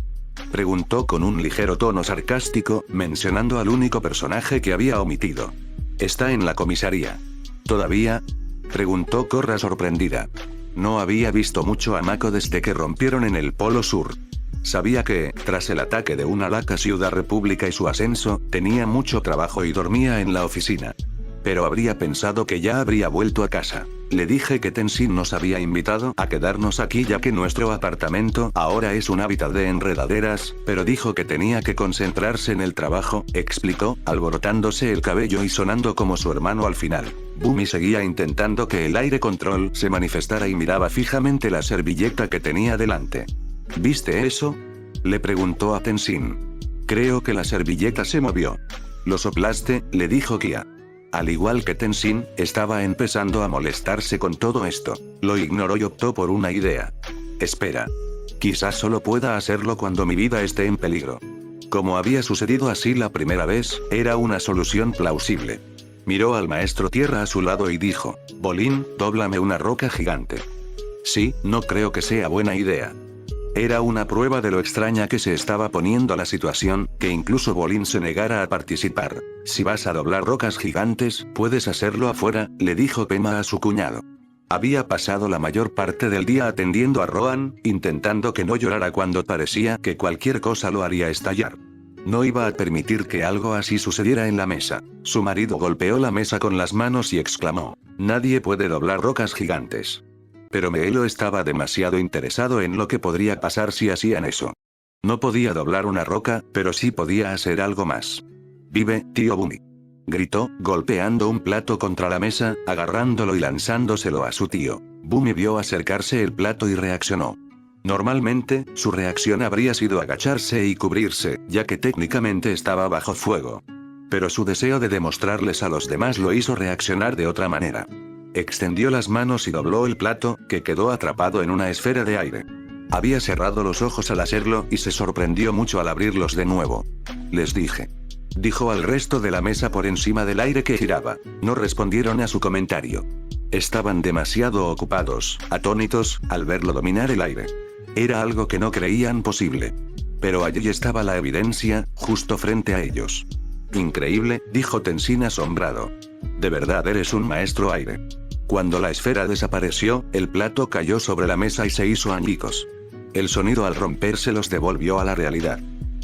preguntó con un ligero tono sarcástico, mencionando al único personaje que había omitido. «Está en la comisaría». «¿Todavía?», preguntó Korra sorprendida. No había visto mucho a Mako desde que rompieron en el Polo Sur. Sabía que, tras el ataque de una laca Ciudad República y su ascenso, tenía mucho trabajo y dormía en la oficina. Pero habría pensado que ya habría vuelto a casa. «Le dije que Tenzin nos había invitado a quedarnos aquí ya que nuestro apartamento ahora es un hábitat de enredaderas, pero dijo que tenía que concentrarse en el trabajo», explicó, alborotándose el cabello y sonando como su hermano al final. Bumi seguía intentando que el aire control se manifestara y miraba fijamente la servilleta que tenía delante. «¿Viste eso?», le preguntó a Tenzin. «Creo que la servilleta se movió». «¿Lo soplaste?», le dijo Kia. Al igual que Tenzin, estaba empezando a molestarse con todo esto. Lo ignoró y optó por una idea. «Espera. Quizás solo pueda hacerlo cuando mi vida esté en peligro». Como había sucedido así la primera vez, era una solución plausible. Miró al maestro tierra a su lado y dijo: «Bolin, dóblame una roca gigante». «Sí, no creo que sea buena idea». Era una prueba de lo extraña que se estaba poniendo la situación, que incluso Bolin se negara a participar. «Si vas a doblar rocas gigantes, puedes hacerlo afuera», le dijo Pema a su cuñado. Había pasado la mayor parte del día atendiendo a Rohan, intentando que no llorara cuando parecía que cualquier cosa lo haría estallar. No iba a permitir que algo así sucediera en la mesa. Su marido golpeó la mesa con las manos y exclamó: «Nadie puede doblar rocas gigantes». Pero Meelo estaba demasiado interesado en lo que podría pasar si hacían eso. No podía doblar una roca, pero sí podía hacer algo más. «Vive, tío Bumi», gritó, golpeando un plato contra la mesa, agarrándolo y lanzándoselo a su tío. Bumi vio acercarse el plato y reaccionó. Normalmente, su reacción habría sido agacharse y cubrirse, ya que técnicamente estaba bajo fuego. Pero su deseo de demostrarles a los demás lo hizo reaccionar de otra manera. Extendió las manos y dobló el plato, que quedó atrapado en una esfera de aire. Había cerrado los ojos al hacerlo y se sorprendió mucho al abrirlos de nuevo. Les dije. Dijo al resto de la mesa por encima del aire que giraba. No respondieron a su comentario. Estaban demasiado ocupados, atónitos, al verlo dominar el aire. Era algo que no creían posible. Pero allí estaba la evidencia, justo frente a ellos. Increíble, dijo Tenzin asombrado. De verdad eres un maestro aire. Cuando la esfera desapareció, el plato cayó sobre la mesa y se hizo añicos. El sonido al romperse los devolvió a la realidad.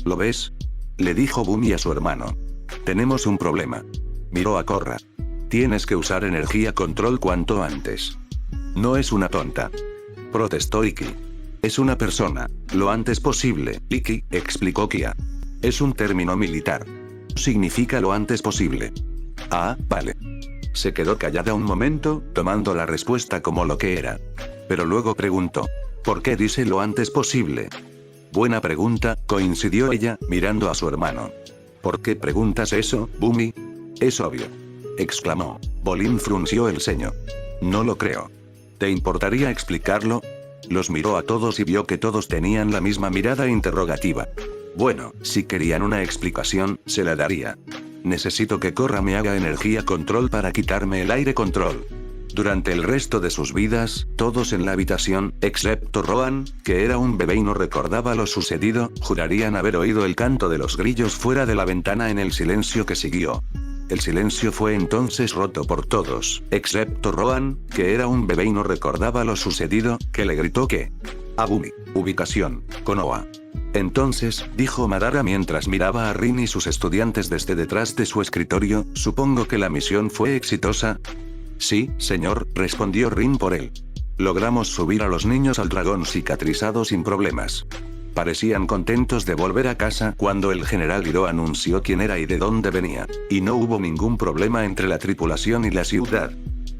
¿Lo ves? Le dijo Bumi a su hermano. Tenemos un problema. Miró a Korra. Tienes que usar energía control cuanto antes. No es una tonta. Protestó Iki. Es una persona. Lo antes posible, Iki, explicó Kia. Es un término militar. Significa lo antes posible. Ah, vale. Se quedó callada un momento, tomando la respuesta como lo que era. Pero luego preguntó. ¿Por qué dice lo antes posible? Buena pregunta, coincidió ella, mirando a su hermano. ¿Por qué preguntas eso, Bumi? Es obvio. Exclamó. Bolin frunció el ceño. No lo creo. ¿Te importaría explicarlo? Los miró a todos y vio que todos tenían la misma mirada interrogativa. Bueno, si querían una explicación, se la daría. Necesito que Korra me haga energía control para quitarme el aire control. Durante el resto de sus vidas, todos en la habitación, excepto Rohan, que era un bebé y no recordaba lo sucedido, jurarían haber oído el canto de los grillos fuera de la ventana en el silencio que siguió. El silencio fue entonces roto por todos, excepto Rohan, que era un bebé y no recordaba lo sucedido, que le gritó que... Abumi. Ubicación. Konoha. Entonces, dijo Madara mientras miraba a Rin y sus estudiantes desde detrás de su escritorio, supongo que la misión fue exitosa. Sí, señor, respondió Rin por él. Logramos subir a los niños al dragón cicatrizado sin problemas. Parecían contentos de volver a casa cuando el general Hiro anunció quién era y de dónde venía. Y no hubo ningún problema entre la tripulación y la ciudad.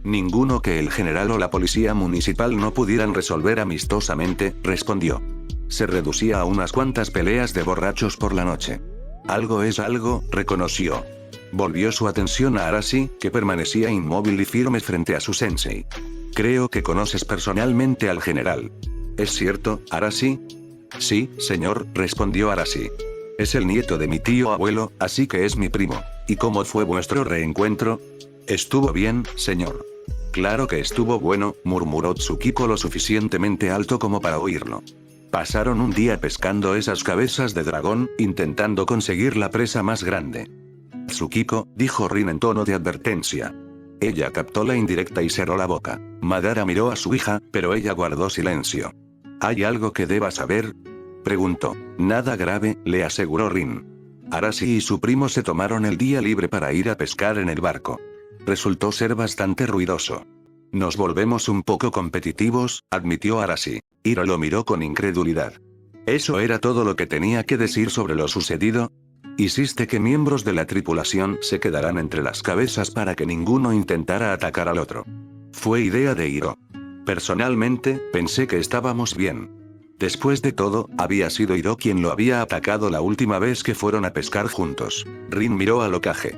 Ninguno que el general o la policía municipal no pudieran resolver amistosamente, respondió. Se reducía a unas cuantas peleas de borrachos por la noche. Algo es algo, reconoció. Volvió su atención a Arashi, que permanecía inmóvil y firme frente a su sensei. Creo que conoces personalmente al general. ¿Es cierto, Arashi? Sí, señor, respondió Arashi. Es el nieto de mi tío abuelo, así que es mi primo. ¿Y cómo fue vuestro reencuentro? Estuvo bien, señor. Claro que estuvo bueno, murmuró Tsukiko lo suficientemente alto como para oírlo. Pasaron un día pescando esas cabezas de dragón, intentando conseguir la presa más grande. Tsukiko, dijo Rin en tono de advertencia. Ella captó la indirecta y cerró la boca. Madara miró a su hija, pero ella guardó silencio. ¿Hay algo que deba saber? Preguntó. Nada grave, le aseguró Rin. Arashi y su primo se tomaron el día libre para ir a pescar en el barco. Resultó ser bastante ruidoso. Nos volvemos un poco competitivos, admitió Arashi. Hiro lo miró con incredulidad. ¿Eso era todo lo que tenía que decir sobre lo sucedido? Hiciste que miembros de la tripulación se quedaran entre las cabezas para que ninguno intentara atacar al otro. Fue idea de Hiro. Personalmente, pensé que estábamos bien. Después de todo, había sido Hiro quien lo había atacado la última vez que fueron a pescar juntos. Rin miró al Hokage.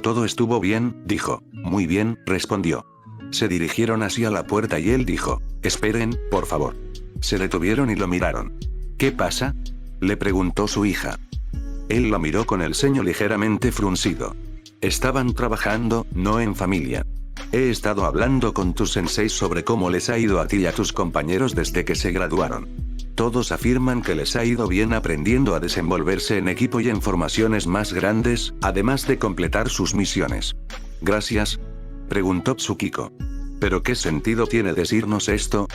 Todo estuvo bien, dijo. Muy bien, respondió. Se dirigieron hacia la puerta y él dijo, esperen, por favor. Se detuvieron y lo miraron. ¿Qué pasa? Le preguntó su hija. Él lo miró con el ceño ligeramente fruncido. Estaban trabajando, no en familia. He estado hablando con tus senseis sobre cómo les ha ido a ti y a tus compañeros desde que se graduaron. Todos afirman que les ha ido bien aprendiendo a desenvolverse en equipo y en formaciones más grandes, además de completar sus misiones. ¿Gracias? Preguntó Tsukiko. ¿Pero qué sentido tiene decirnos esto?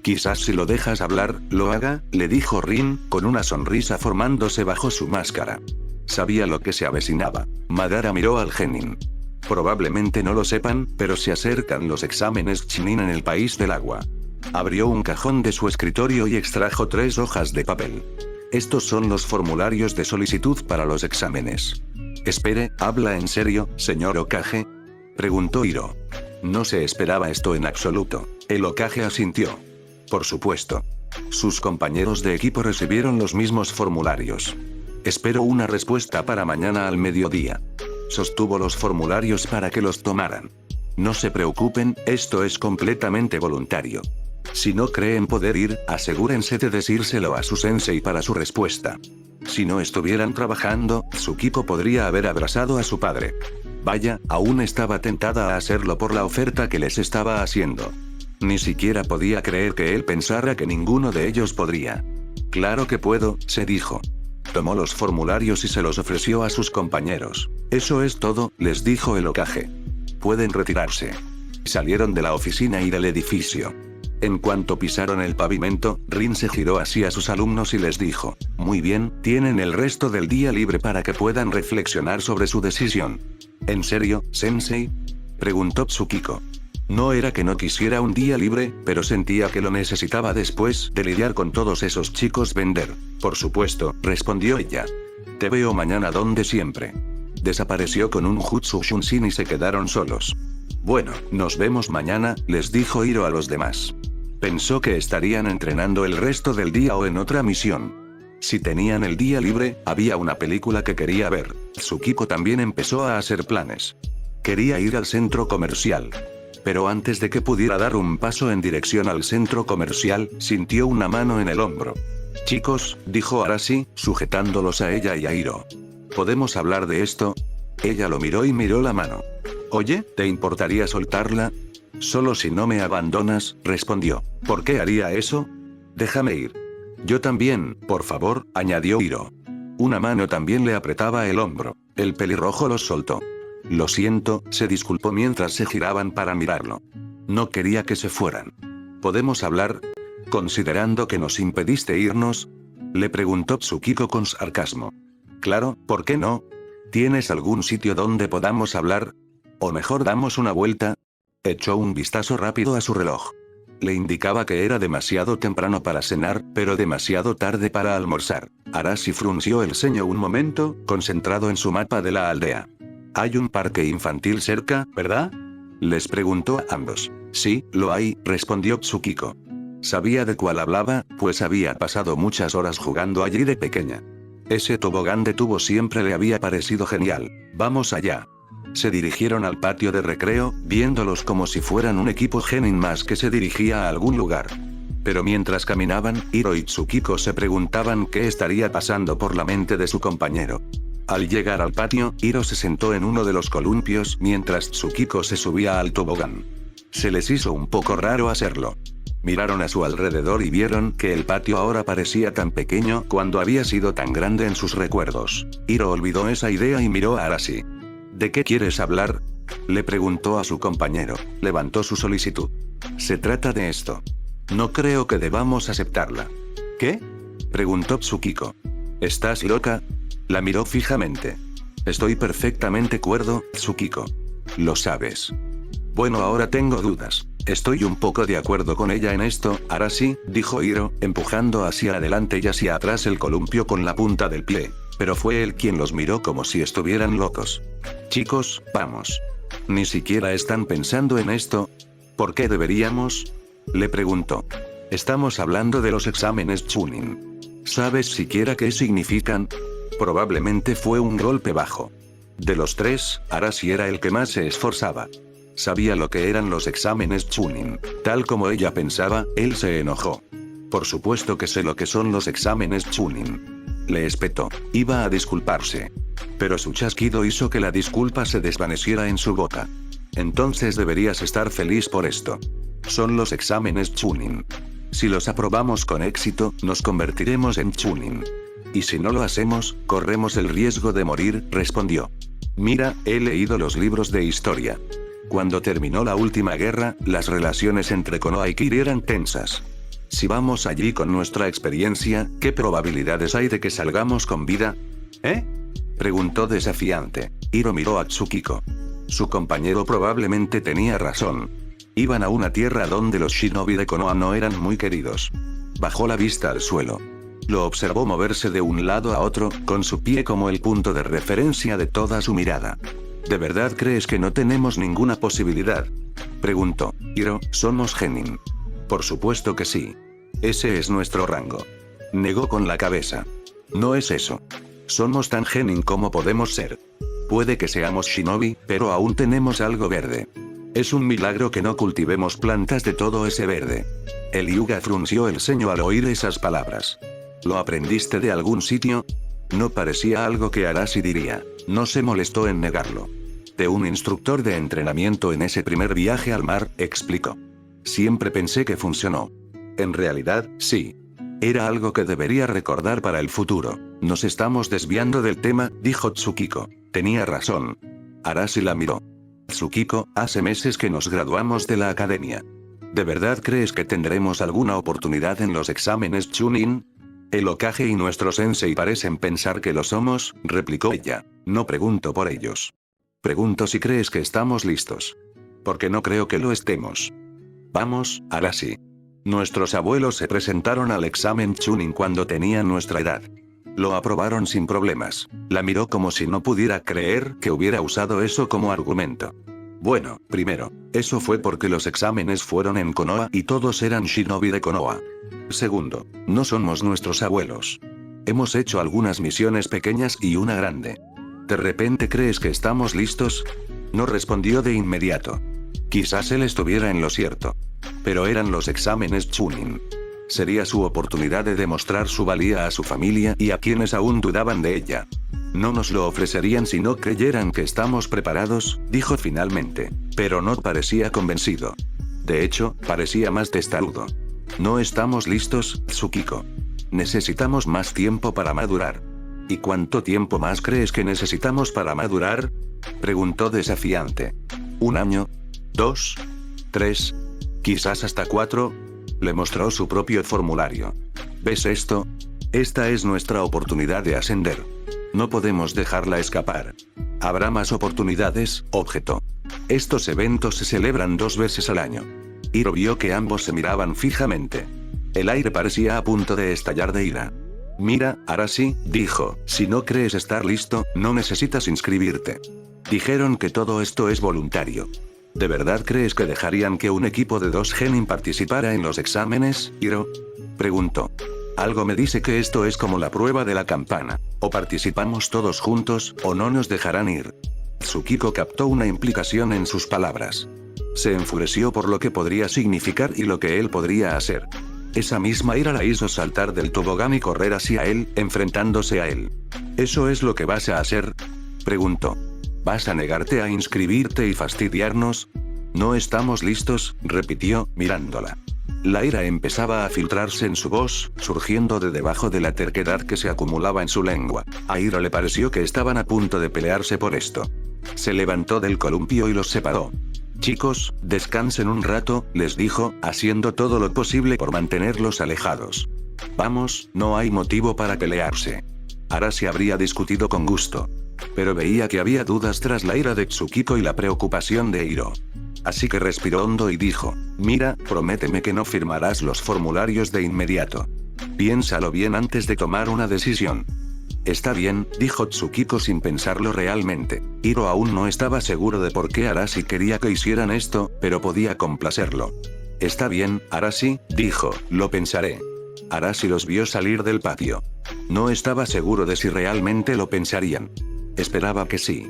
Quizás si lo dejas hablar, lo haga, le dijo Rin, con una sonrisa formándose bajo su máscara. Sabía lo que se avecinaba. Madara miró al genin. Probablemente no lo sepan, pero se acercan los exámenes Chunin en el país del agua. Abrió un cajón de su escritorio y extrajo 3 hojas de papel. Estos son los formularios de solicitud para los exámenes. Espere, ¿habla en serio, señor Hokage? Preguntó Hiro. No se esperaba esto en absoluto. El Hokage asintió. Por supuesto. Sus compañeros de equipo recibieron los mismos formularios. Espero una respuesta para mañana al mediodía. Sostuvo los formularios para que los tomaran. No se preocupen, esto es completamente voluntario. Si no creen poder ir, asegúrense de decírselo a su sensei para su respuesta. Si no estuvieran trabajando, Tsukiko podría haber abrazado a su padre. Vaya, aún estaba tentada a hacerlo por la oferta que les estaba haciendo. Ni siquiera podía creer que él pensara que ninguno de ellos podría. Claro que puedo, se dijo. Tomó los formularios y se los ofreció a sus compañeros. Eso es todo, les dijo el Hokage. Pueden retirarse. Salieron de la oficina y del edificio. En cuanto pisaron el pavimento, Rin se giró hacia sus alumnos y les dijo: muy bien, tienen el resto del día libre para que puedan reflexionar sobre su decisión. ¿En serio, sensei?, preguntó Tsukiko. No era que no quisiera un día libre, pero sentía que lo necesitaba después de lidiar con todos esos chicos vender. Por supuesto, respondió ella. Te veo mañana donde siempre. Desapareció con un jutsu shunshin y se quedaron solos. Bueno, nos vemos mañana, les dijo Hiro a los demás. Pensó que estarían entrenando el resto del día o en otra misión. Si tenían el día libre, había una película que quería ver. Tsukiko también empezó a hacer planes. Quería ir al centro comercial. Pero antes de que pudiera dar un paso en dirección al centro comercial, sintió una mano en el hombro. Chicos, dijo Arashi, sujetándolos a ella y a Hiro. ¿Podemos hablar de esto? Ella lo miró y miró la mano. Oye, ¿te importaría soltarla? Solo si no me abandonas, respondió. ¿Por qué haría eso? Déjame ir. Yo también, por favor, añadió Hiro. Una mano también le apretaba el hombro. El pelirrojo los soltó. Lo siento, se disculpó mientras se giraban para mirarlo. No quería que se fueran. ¿Podemos hablar? ¿Considerando que nos impediste irnos?, le preguntó Tsukiko con sarcasmo. Claro, ¿por qué no? ¿Tienes algún sitio donde podamos hablar? ¿O mejor damos una vuelta? Echó un vistazo rápido a su reloj. Le indicaba que era demasiado temprano para cenar, pero demasiado tarde para almorzar. Arashi frunció el ceño un momento, concentrado en su mapa de la aldea. ¿Hay un parque infantil cerca, verdad?, les preguntó a ambos. Sí, lo hay, respondió Tsukiko. Sabía de cuál hablaba, pues había pasado muchas horas jugando allí de pequeña. Ese tobogán de tubo siempre le había parecido genial. Vamos allá. Se dirigieron al patio de recreo, viéndolos como si fueran un equipo genin más que se dirigía a algún lugar. Pero mientras caminaban, Hiro y Tsukiko se preguntaban qué estaría pasando por la mente de su compañero. Al llegar al patio, Hiro se sentó en uno de los columpios mientras Tsukiko se subía al tobogán. Se les hizo un poco raro hacerlo. Miraron a su alrededor y vieron que el patio ahora parecía tan pequeño cuando había sido tan grande en sus recuerdos. Hiro olvidó esa idea y miró a Arashi. ¿De qué quieres hablar?, le preguntó a su compañero. Levantó su solicitud. Se trata de esto. No creo que debamos aceptarla. ¿Qué?, preguntó Tsukiko. ¿Estás loca?, la miró fijamente. Estoy perfectamente cuerdo, Tsukiko. Lo sabes. Bueno, ahora tengo dudas. Estoy un poco de acuerdo con ella en esto, Arashi, dijo Hiro, empujando hacia adelante y hacia atrás el columpio con la punta del pie. Pero fue él quien los miró como si estuvieran locos. Chicos, vamos. ¿Ni siquiera están pensando en esto? ¿Por qué deberíamos?, le preguntó. Estamos hablando de los exámenes Chunin. ¿Sabes siquiera qué significan? Probablemente fue un golpe bajo. De los tres, Arashi era el que más se esforzaba. Sabía lo que eran los exámenes Chunin. Tal como ella pensaba, él se enojó. Por supuesto que sé lo que son los exámenes Chunin. Le espetó. Iba a disculparse. Pero su chasquido hizo que la disculpa se desvaneciera en su boca. Entonces deberías estar feliz por esto. Son los exámenes Chunin. Si los aprobamos con éxito, nos convertiremos en Chunin. Y si no lo hacemos, corremos el riesgo de morir, respondió. Mira, he leído los libros de historia. Cuando terminó la última guerra, las relaciones entre Konoha y Kiri eran tensas. Si vamos allí con nuestra experiencia, ¿qué probabilidades hay de que salgamos con vida? ¿Eh?, preguntó desafiante. Hiro miró a Tsukiko. Su compañero probablemente tenía razón. Iban a una tierra donde los shinobi de Konoha no eran muy queridos. Bajó la vista al suelo. Lo observó moverse de un lado a otro, con su pie como el punto de referencia de toda su mirada. ¿De verdad crees que no tenemos ninguna posibilidad?, preguntó. Hiro, somos genin. Por supuesto que sí. Ese es nuestro rango. Negó con la cabeza. No es eso. Somos tan genin como podemos ser. Puede que seamos shinobi, pero aún tenemos algo verde. Es un milagro que no cultivemos plantas de todo ese verde. El Hyuga frunció el ceño al oír esas palabras. ¿Lo aprendiste de algún sitio? No parecía algo que Arashi diría. No se molestó en negarlo. De un instructor de entrenamiento en ese primer viaje al mar, explicó. Siempre pensé que funcionó. En realidad, sí. Era algo que debería recordar para el futuro. Nos estamos desviando del tema, dijo Tsukiko. Tenía razón. Arashi la miró. Tsukiko, hace meses que nos graduamos de la academia. ¿De verdad crees que tendremos alguna oportunidad en los exámenes Chunin? El Hokage y nuestro sensei parecen pensar que lo somos, replicó ella. No pregunto por ellos. Pregunto si crees que estamos listos. Porque no creo que lo estemos. Vamos, Arashi. Nuestros abuelos se presentaron al examen Chunin cuando tenían nuestra edad. Lo aprobaron sin problemas. La miró como si no pudiera creer que hubiera usado eso como argumento. Bueno, primero, eso fue porque los exámenes fueron en Konoha y todos eran shinobi de Konoha. Segundo, no somos nuestros abuelos. Hemos hecho algunas misiones pequeñas y una grande. ¿De repente crees que estamos listos? No respondió de inmediato. Quizás él estuviera en lo cierto. Pero eran los exámenes Chunin. Sería su oportunidad de demostrar su valía a su familia y a quienes aún dudaban de ella. No nos lo ofrecerían si no creyeran que estamos preparados, dijo finalmente. Pero no parecía convencido. De hecho, parecía más testarudo. No estamos listos, Tsukiko. Necesitamos más tiempo para madurar. ¿Y cuánto tiempo más crees que necesitamos para madurar? Preguntó desafiante. ¿Un año? ¿2? ¿3? ¿Quizás hasta 4? Le mostró su propio formulario. ¿Ves esto? Esta es nuestra oportunidad de ascender. No podemos dejarla escapar. Habrá más oportunidades, objetó. Estos eventos se celebran 2 veces al año. Hiro vio que ambos se miraban fijamente. El aire parecía a punto de estallar de ira. Mira, Arashi, dijo, si no crees estar listo, no necesitas inscribirte. Dijeron que todo esto es voluntario. ¿De verdad crees que dejarían que un equipo de 2 genin participara en los exámenes, Hiro? Preguntó. Algo me dice que esto es como la prueba de la campana. O participamos todos juntos, o no nos dejarán ir. Tsukiko captó una implicación en sus palabras. Se enfureció por lo que podría significar y lo que él podría hacer. Esa misma ira la hizo saltar del tobogán y correr hacia él, enfrentándose a él. ¿Eso es lo que vas a hacer? Preguntó. ¿Vas a negarte a inscribirte y fastidiarnos? No estamos listos, repitió, mirándola. La ira empezaba a filtrarse en su voz, surgiendo de debajo de la terquedad que se acumulaba en su lengua. A Hiro le pareció que estaban a punto de pelearse por esto. Se levantó del columpio y los separó. Chicos, descansen un rato, les dijo, haciendo todo lo posible por mantenerlos alejados. Vamos, no hay motivo para pelearse. Arashi habría discutido con gusto. Pero veía que había dudas tras la ira de Tsukiko y la preocupación de Hiro. Así que respiró hondo y dijo, mira, prométeme que no firmarás los formularios de inmediato. Piénsalo bien antes de tomar una decisión. Está bien, dijo Tsukiko sin pensarlo realmente. Hiro aún no estaba seguro de por qué Arashi quería que hicieran esto, pero podía complacerlo. Está bien, Arashi, dijo, lo pensaré. Arashi los vio salir del patio. No estaba seguro de si realmente lo pensarían. Esperaba que sí.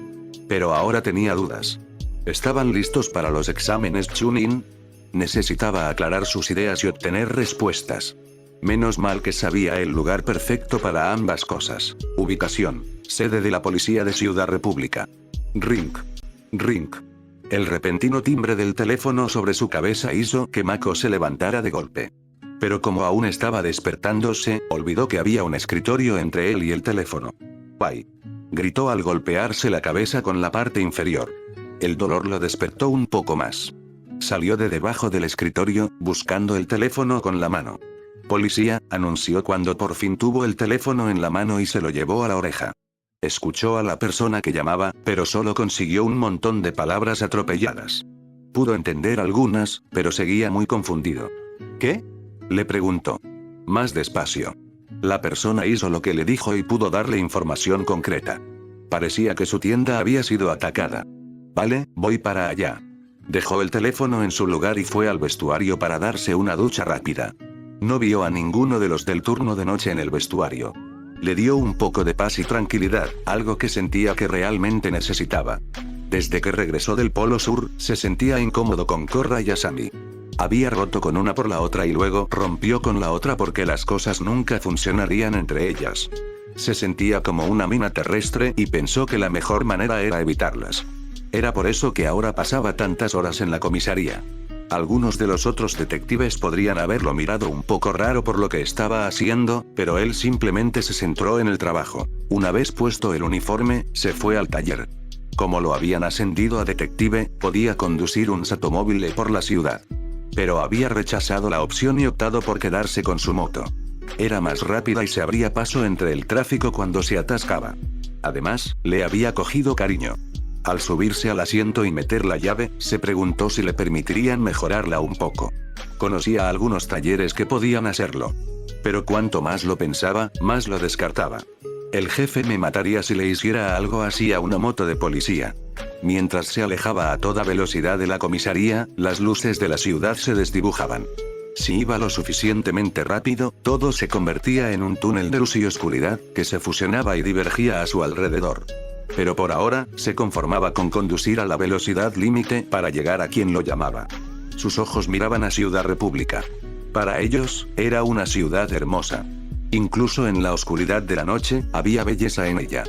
Pero ahora tenía dudas. ¿Estaban listos para los exámenes Chunin? Necesitaba aclarar sus ideas y obtener respuestas. Menos mal que sabía el lugar perfecto para ambas cosas. Ubicación: sede de la policía de Ciudad República. Ring. Ring. El repentino timbre del teléfono sobre su cabeza hizo que Mako se levantara de golpe. Pero como aún estaba despertándose, olvidó que había un escritorio entre él y el teléfono. ¡Ay!, gritó al golpearse la cabeza con la parte inferior. El dolor lo despertó un poco más. Salió de debajo del escritorio, buscando el teléfono con la mano. Policía, anunció cuando por fin tuvo el teléfono en la mano y se lo llevó a la oreja. Escuchó a la persona que llamaba, pero solo consiguió un montón de palabras atropelladas. Pudo entender algunas, pero seguía muy confundido. ¿Qué?, le preguntó. Más despacio. La persona hizo lo que le dijo y pudo darle información concreta. Parecía que su tienda había sido atacada. Vale, voy para allá. Dejó el teléfono en su lugar y fue al vestuario para darse una ducha rápida. No vio a ninguno de los del turno de noche en el vestuario. Le dio un poco de paz y tranquilidad, algo que sentía que realmente necesitaba. Desde que regresó del Polo Sur, se sentía incómodo con Korra y Asami. Había roto con una por la otra y luego rompió con la otra porque las cosas nunca funcionarían entre ellas. Se sentía como una mina terrestre y pensó que la mejor manera era evitarlas. Era por eso que ahora pasaba tantas horas en la comisaría. Algunos de los otros detectives podrían haberlo mirado un poco raro por lo que estaba haciendo, pero él simplemente se centró en el trabajo. Una vez puesto el uniforme, se fue al taller. Como lo habían ascendido a detective, podía conducir un automóvil por la ciudad. Pero había rechazado la opción y optado por quedarse con su moto. Era más rápida y se abría paso entre el tráfico cuando se atascaba. Además, le había cogido cariño. Al subirse al asiento y meter la llave, se preguntó si le permitirían mejorarla un poco. Conocía algunos talleres que podían hacerlo. Pero cuanto más lo pensaba, más lo descartaba. El jefe me mataría si le hiciera algo así a una moto de policía. Mientras se alejaba a toda velocidad de la comisaría, las luces de la ciudad se desdibujaban. Si iba lo suficientemente rápido, todo se convertía en un túnel de luz y oscuridad, que se fusionaba y divergía a su alrededor. Pero por ahora, se conformaba con conducir a la velocidad límite para llegar a quien lo llamaba. Sus ojos miraban a Ciudad República. Para ellos, era una ciudad hermosa. Incluso en la oscuridad de la noche, había belleza en ella.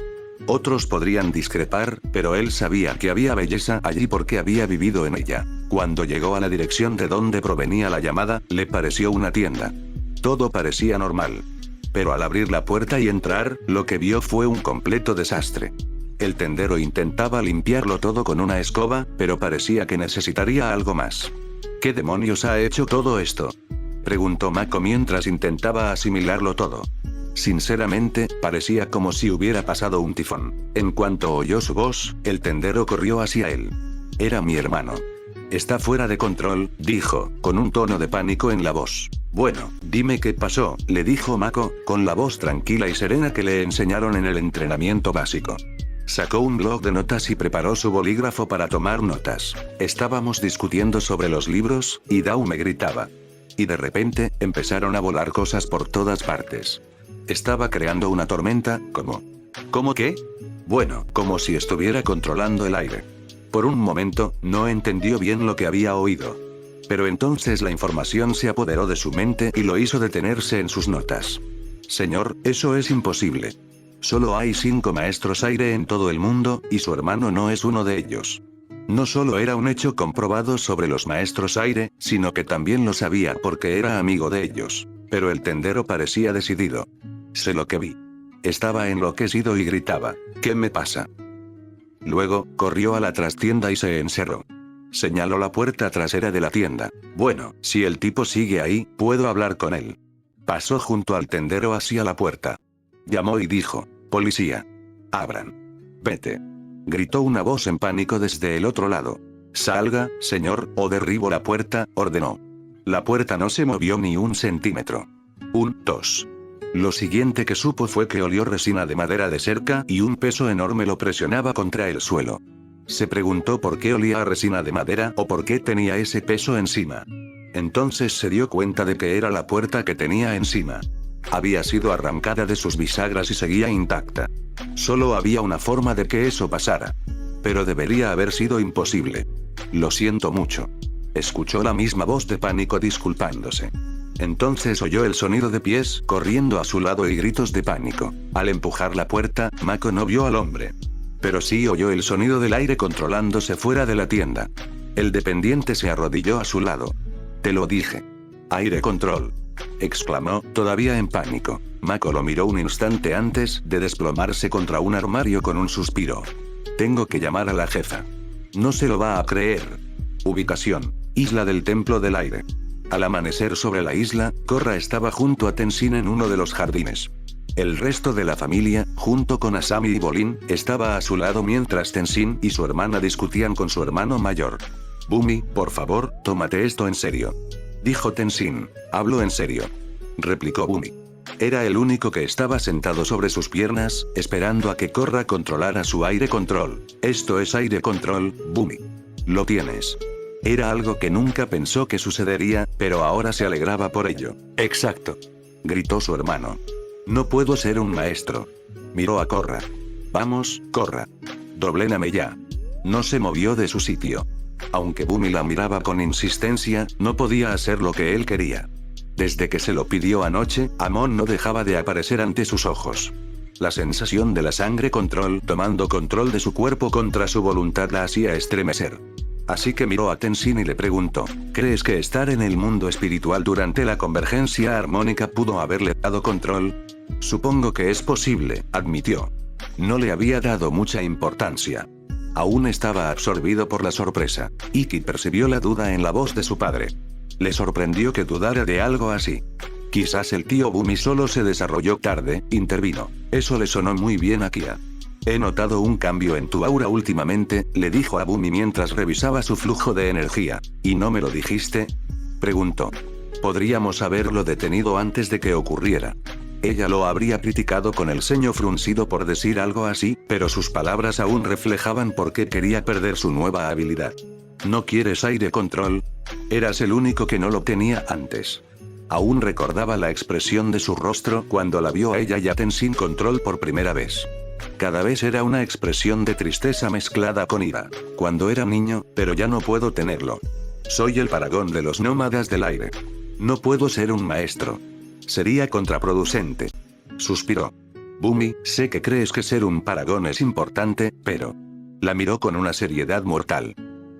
Otros podrían discrepar, pero él sabía que había belleza allí porque había vivido en ella. Cuando llegó a la dirección de donde provenía la llamada, le pareció una tienda. Todo parecía normal. Pero al abrir la puerta y entrar, lo que vio fue un completo desastre. El tendero intentaba limpiarlo todo con una escoba, pero parecía que necesitaría algo más. ¿Qué demonios ha hecho todo esto?, preguntó Mako mientras intentaba asimilarlo todo. Sinceramente, parecía como si hubiera pasado un tifón. En cuanto oyó su voz, el tendero corrió hacia él. Era mi hermano. Está fuera de control, dijo, con un tono de pánico en la voz. Bueno, dime qué pasó, le dijo Mako, con la voz tranquila y serena que le enseñaron en el entrenamiento básico. Sacó un bloc de notas y preparó su bolígrafo para tomar notas. Estábamos discutiendo sobre los libros, y Dao me gritaba. Y de repente, empezaron a volar cosas por todas partes. Estaba creando una tormenta, ¿cómo? ¿Cómo qué? Bueno, como si estuviera controlando el aire. Por un momento, no entendió bien lo que había oído. Pero entonces la información se apoderó de su mente y lo hizo detenerse en sus notas. Señor, eso es imposible. Solo hay 5 maestros aire en todo el mundo, y su hermano no es uno de ellos. No solo era un hecho comprobado sobre los maestros aire, sino que también lo sabía porque era amigo de ellos. Pero el tendero parecía decidido. Sé lo que vi. Estaba enloquecido y gritaba, ¿qué me pasa? Luego, corrió a la trastienda y se encerró. Señaló la puerta trasera de la tienda. Bueno, si el tipo sigue ahí, puedo hablar con él. Pasó junto al tendero hacia la puerta. Llamó y dijo, policía. Abran. Vete. Gritó una voz en pánico desde el otro lado. Salga, señor, o derribo la puerta, ordenó. La puerta no se movió ni un centímetro. Un tos. Lo siguiente que supo fue que olió resina de madera de cerca y un peso enorme lo presionaba contra el suelo. Se preguntó por qué olía a resina de madera o por qué tenía ese peso encima. Entonces se dio cuenta de que era la puerta que tenía encima. Había sido arrancada de sus bisagras y seguía intacta. Solo había una forma de que eso pasara. Pero debería haber sido imposible. Lo siento mucho. Escuchó la misma voz de pánico disculpándose. Entonces oyó el sonido de pies corriendo a su lado y gritos de pánico. Al empujar la puerta, Mako no vio al hombre. Pero sí oyó el sonido del aire controlándose fuera de la tienda. El dependiente se arrodilló a su lado. Te lo dije. Aire control. Exclamó, todavía en pánico. Mako lo miró un instante antes de desplomarse contra un armario con un suspiro. Tengo que llamar a la jefa. No se lo va a creer. Ubicación. Isla del Templo del Aire. Al amanecer sobre la isla, Korra estaba junto a Tenshin en uno de los jardines. El resto de la familia, junto con Asami y Bolin, estaba a su lado mientras Tenshin y su hermana discutían con su hermano mayor. Bumi, por favor, tómate esto en serio. Dijo Tenshin. Hablo en serio. Replicó Bumi. Era el único que estaba sentado sobre sus piernas, esperando a que Korra controlara su aire control. Esto es aire control, Bumi. Lo tienes. Era algo que nunca pensó que sucedería, pero ahora se alegraba por ello. Exacto. Gritó su hermano. No puedo ser un maestro. Miró a Korra. Vamos, Korra. Dobléname ya. No se movió de su sitio. Aunque Bumi la miraba con insistencia, no podía hacer lo que él quería. Desde que se lo pidió anoche, Amon no dejaba de aparecer ante sus ojos. La sensación de la sangre control tomando control de su cuerpo contra su voluntad la hacía estremecer. Así que miró a Tenzin y le preguntó, ¿crees que estar en el mundo espiritual durante la convergencia armónica pudo haberle dado control? Supongo que es posible, admitió. No le había dado mucha importancia. Aún estaba absorbido por la sorpresa. Ikki percibió la duda en la voz de su padre. Le sorprendió que dudara de algo así. Quizás el tío Bumi solo se desarrolló tarde, intervino. Eso le sonó muy bien a Kia. He notado un cambio en tu aura últimamente, le dijo a Bumi mientras revisaba su flujo de energía. ¿Y no me lo dijiste? Preguntó. Podríamos haberlo detenido antes de que ocurriera. Ella lo habría criticado con el ceño fruncido por decir algo así, pero sus palabras aún reflejaban por qué quería perder su nueva habilidad. ¿No quieres aire control? Eras el único que no lo tenía antes. Aún recordaba la expresión de su rostro cuando la vio a ella y a Tenzin control por primera vez. Cada vez era una expresión de tristeza mezclada con ira. Cuando era niño, pero ya no puedo tenerlo. Soy el paragón de los nómadas del aire. No puedo ser un maestro. Sería contraproducente. Suspiró. Bumi, sé que crees que ser un paragón es importante, pero... La miró con una seriedad mortal.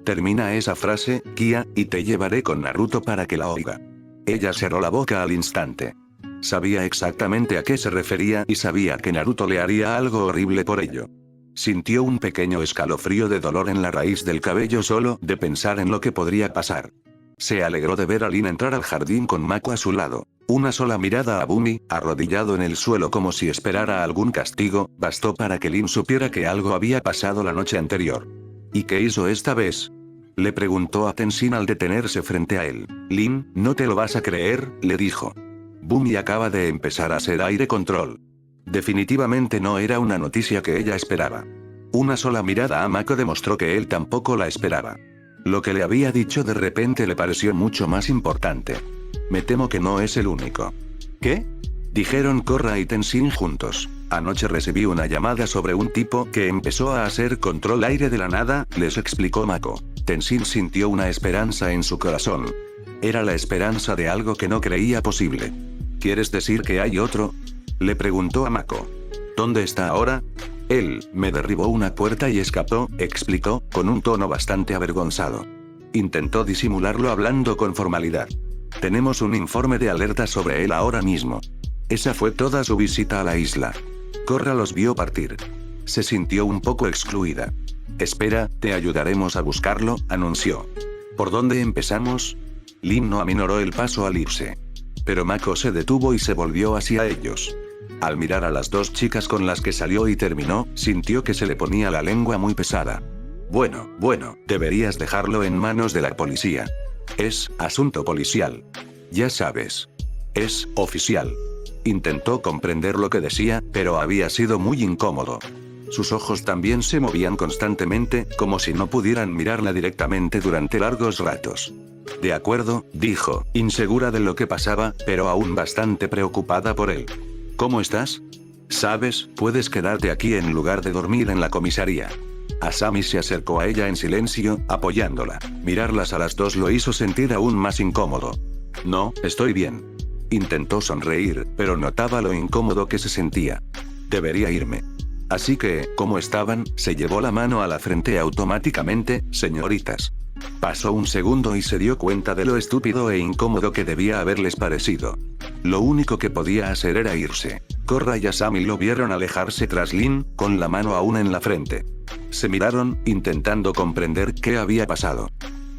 Termina esa frase, Kia, y te llevaré con Naruto para que la oiga. Ella cerró la boca al instante. Sabía exactamente a qué se refería y sabía que Naruto le haría algo horrible por ello. Sintió un pequeño escalofrío de dolor en la raíz del cabello solo de pensar en lo que podría pasar. Se alegró de ver a Lin entrar al jardín con Mako a su lado. Una sola mirada a Bumi, arrodillado en el suelo como si esperara algún castigo, bastó para que Lin supiera que algo había pasado la noche anterior. ¿Y qué hizo esta vez? Le preguntó a Tenzin al detenerse frente a él. Lin, no te lo vas a creer, le dijo. Bumi acaba de empezar a hacer aire control. Definitivamente no era una noticia que ella esperaba. Una sola mirada a Mako demostró que él tampoco la esperaba. Lo que le había dicho de repente le pareció mucho más importante. Me temo que no es el único. ¿Qué? Dijeron Korra y Tenzin juntos. Anoche recibí una llamada sobre un tipo que empezó a hacer control aire de la nada, les explicó Mako. Tenzin sintió una esperanza en su corazón. Era la esperanza de algo que no creía posible. ¿Quieres decir que hay otro? Le preguntó a Mako. ¿Dónde está ahora? Él me derribó una puerta y escapó, explicó, con un tono bastante avergonzado. Intentó disimularlo hablando con formalidad. Tenemos un informe de alerta sobre él ahora mismo. Esa fue toda su visita a la isla. Korra los vio partir. Se sintió un poco excluida. Espera, te ayudaremos a buscarlo, anunció. ¿Por dónde empezamos? Lin no aminoró el paso al irse. Pero Mako se detuvo y se volvió hacia ellos. Al mirar a las dos chicas con las que salió y terminó, sintió que se le ponía la lengua muy pesada. Bueno, deberías dejarlo en manos de la policía. Es asunto policial. Ya sabes. Es oficial. Intentó comprender lo que decía, pero había sido muy incómodo. Sus ojos también se movían constantemente, como si no pudieran mirarla directamente durante largos ratos. De acuerdo, dijo, insegura de lo que pasaba, pero aún bastante preocupada por él. ¿Cómo estás? Sabes, puedes quedarte aquí en lugar de dormir en la comisaría. Asami se acercó a ella en silencio, apoyándola. Mirarlas a las dos lo hizo sentir aún más incómodo. No, estoy bien. Intentó sonreír, pero notaba lo incómodo que se sentía. Debería irme. Así que, como estaban, se llevó la mano a la frente automáticamente, señoritas. Pasó un segundo y se dio cuenta de lo estúpido e incómodo que debía haberles parecido. Lo único que podía hacer era irse. Korra y Asami lo vieron alejarse tras Lin, con la mano aún en la frente. Se miraron, intentando comprender qué había pasado.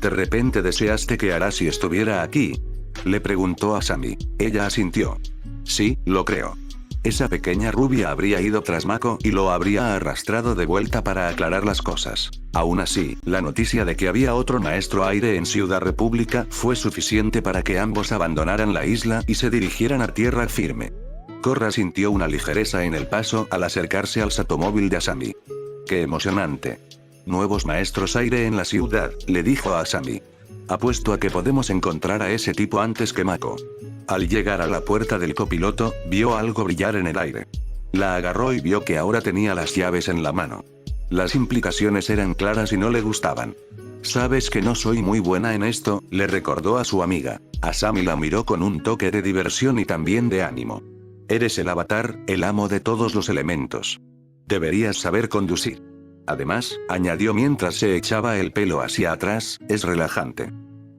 ¿De repente deseaste que Arashi estuviera aquí? Le preguntó Asami. Ella asintió. Sí, lo creo. Esa pequeña rubia habría ido tras Mako y lo habría arrastrado de vuelta para aclarar las cosas. Aún así, la noticia de que había otro maestro aire en Ciudad República fue suficiente para que ambos abandonaran la isla y se dirigieran a tierra firme. Korra sintió una ligereza en el paso al acercarse al satomóvil de Asami. ¡Qué emocionante! Nuevos maestros aire en la ciudad, le dijo a Asami. Apuesto a que podemos encontrar a ese tipo antes que Mako. Al llegar a la puerta del copiloto, vio algo brillar en el aire. La agarró y vio que ahora tenía las llaves en la mano. Las implicaciones eran claras y no le gustaban. Sabes que no soy muy buena en esto, le recordó a su amiga. Asami la miró con un toque de diversión y también de ánimo. Eres el avatar, el amo de todos los elementos. Deberías saber conducir. Además, añadió mientras se echaba el pelo hacia atrás, es relajante.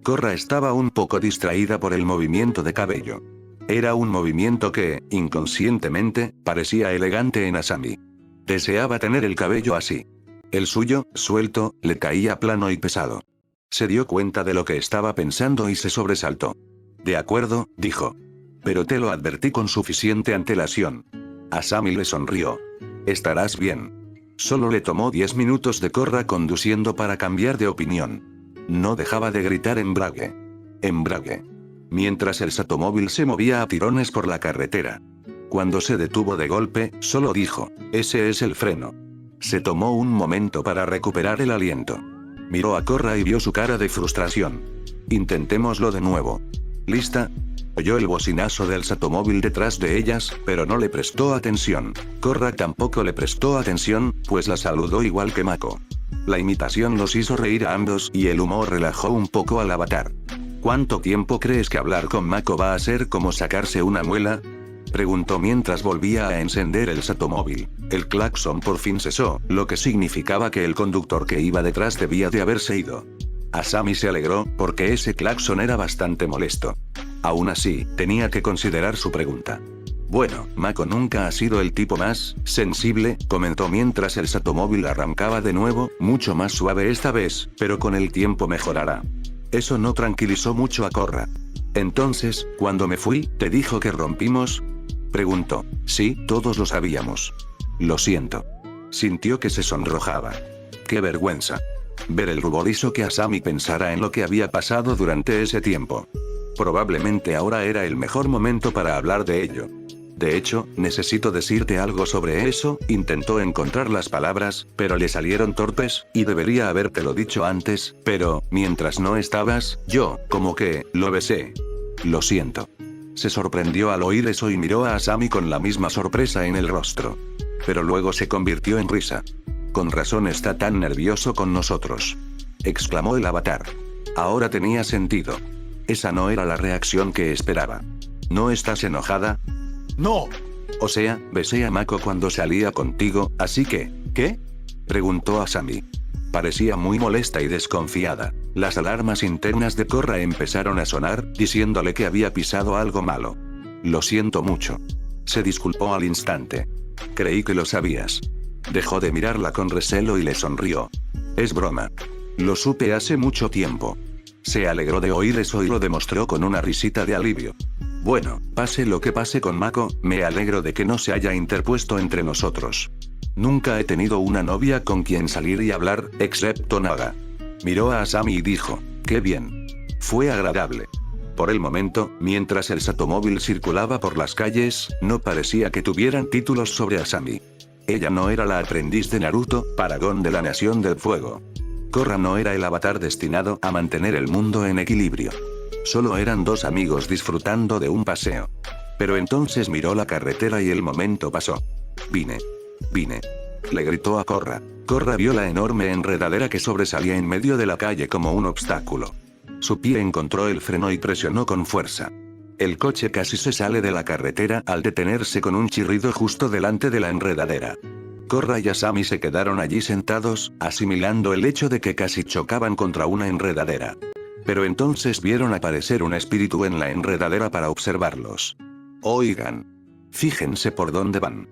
Korra estaba un poco distraída por el movimiento de cabello. Era un movimiento que, inconscientemente, parecía elegante en Asami. Deseaba tener el cabello así. El suyo, suelto, le caía plano y pesado. Se dio cuenta de lo que estaba pensando y se sobresaltó. De acuerdo, dijo. Pero te lo advertí con suficiente antelación. Asami le sonrió. Estarás bien. Solo le tomó 10 minutos de Korra conduciendo para cambiar de opinión. No dejaba de gritar embrague. Embrague. Mientras el satomóvil se movía a tirones por la carretera. Cuando se detuvo de golpe, solo dijo, ese es el freno. Se tomó un momento para recuperar el aliento. Miró a Korra y vio su cara de frustración. Intentémoslo de nuevo. ¿Lista? Oyó el bocinazo del satomóvil detrás de ellas, pero no le prestó atención. Korra tampoco le prestó atención, pues la saludó igual que Mako. La imitación los hizo reír a ambos y el humor relajó un poco al avatar. ¿Cuánto tiempo crees que hablar con Mako va a ser como sacarse una muela? Preguntó mientras volvía a encender el satomóvil. El claxon por fin cesó, lo que significaba que el conductor que iba detrás debía de haberse ido. Asami se alegró, porque ese claxon era bastante molesto. Aún así, tenía que considerar su pregunta. Bueno, Mako nunca ha sido el tipo más sensible, comentó mientras el satomóvil arrancaba de nuevo, mucho más suave esta vez, pero con el tiempo mejorará. Eso no tranquilizó mucho a Korra. Entonces, cuando me fui, ¿te dijo que rompimos? Preguntó. Sí, todos lo sabíamos. Lo siento. Sintió que se sonrojaba. ¡Qué vergüenza! Ver el rubor hizo que Asami pensara en lo que había pasado durante ese tiempo. Probablemente ahora era el mejor momento para hablar de ello. De hecho, necesito decirte algo sobre eso, intentó encontrar las palabras, pero le salieron torpes, y debería habértelo dicho antes, pero, mientras no estabas, yo, como que, lo besé. Lo siento. Se sorprendió al oír eso y miró a Asami con la misma sorpresa en el rostro. Pero luego se convirtió en risa. Con razón está tan nervioso con nosotros. Exclamó el avatar. Ahora tenía sentido. Esa no era la reacción que esperaba. ¿No estás enojada? No. O sea, besé a Mako cuando salía contigo, así que, ¿qué? Preguntó Asami. Parecía muy molesta y desconfiada. Las alarmas internas de Korra empezaron a sonar, diciéndole que había pisado algo malo. Lo siento mucho. Se disculpó al instante. Creí que lo sabías. Dejó de mirarla con recelo y le sonrió. Es broma. Lo supe hace mucho tiempo. Se alegró de oír eso y lo demostró con una risita de alivio. Bueno, pase lo que pase con Mako, me alegro de que no se haya interpuesto entre nosotros. Nunca he tenido una novia con quien salir y hablar, excepto Naga. Miró a Asami y dijo, qué bien. Fue agradable. Por el momento, mientras el satomóvil circulaba por las calles, no parecía que tuvieran títulos sobre Asami. Ella no era la aprendiz de Naruto, Paragón de la Nación del Fuego. Korra no era el avatar destinado a mantener el mundo en equilibrio. Solo eran dos amigos disfrutando de un paseo. Pero entonces miró la carretera y el momento pasó. Vine. Le gritó a Korra. Korra vio la enorme enredadera que sobresalía en medio de la calle como un obstáculo. Su pie encontró el freno y presionó con fuerza. El coche casi se sale de la carretera al detenerse con un chirrido justo delante de la enredadera. Korra y Asami se quedaron allí sentados, asimilando el hecho de que casi chocaban contra una enredadera. Pero entonces vieron aparecer un espíritu en la enredadera para observarlos. Oigan. Fíjense por dónde van.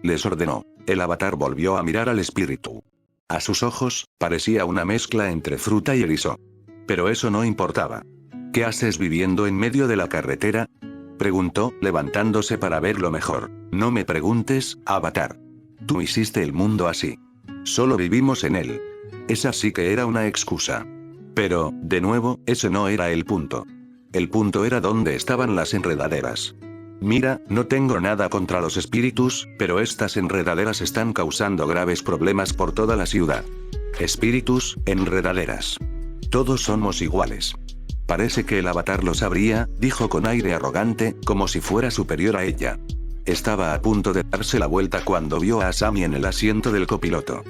Les ordenó. El avatar volvió a mirar al espíritu. A sus ojos, parecía una mezcla entre fruta y erizo. Pero eso no importaba. ¿Qué haces viviendo en medio de la carretera? Preguntó, levantándose para verlo mejor. No me preguntes, avatar. Tú hiciste el mundo así. Solo vivimos en él. Esa sí que era una excusa. Pero, de nuevo, ese no era el punto. El punto era dónde estaban las enredaderas. Mira, no tengo nada contra los espíritus, pero estas enredaderas están causando graves problemas por toda la ciudad. Espíritus, enredaderas. Todos somos iguales. Parece que el avatar lo sabría, dijo con aire arrogante, como si fuera superior a ella. Estaba a punto de darse la vuelta cuando vio a Asami en el asiento del copiloto.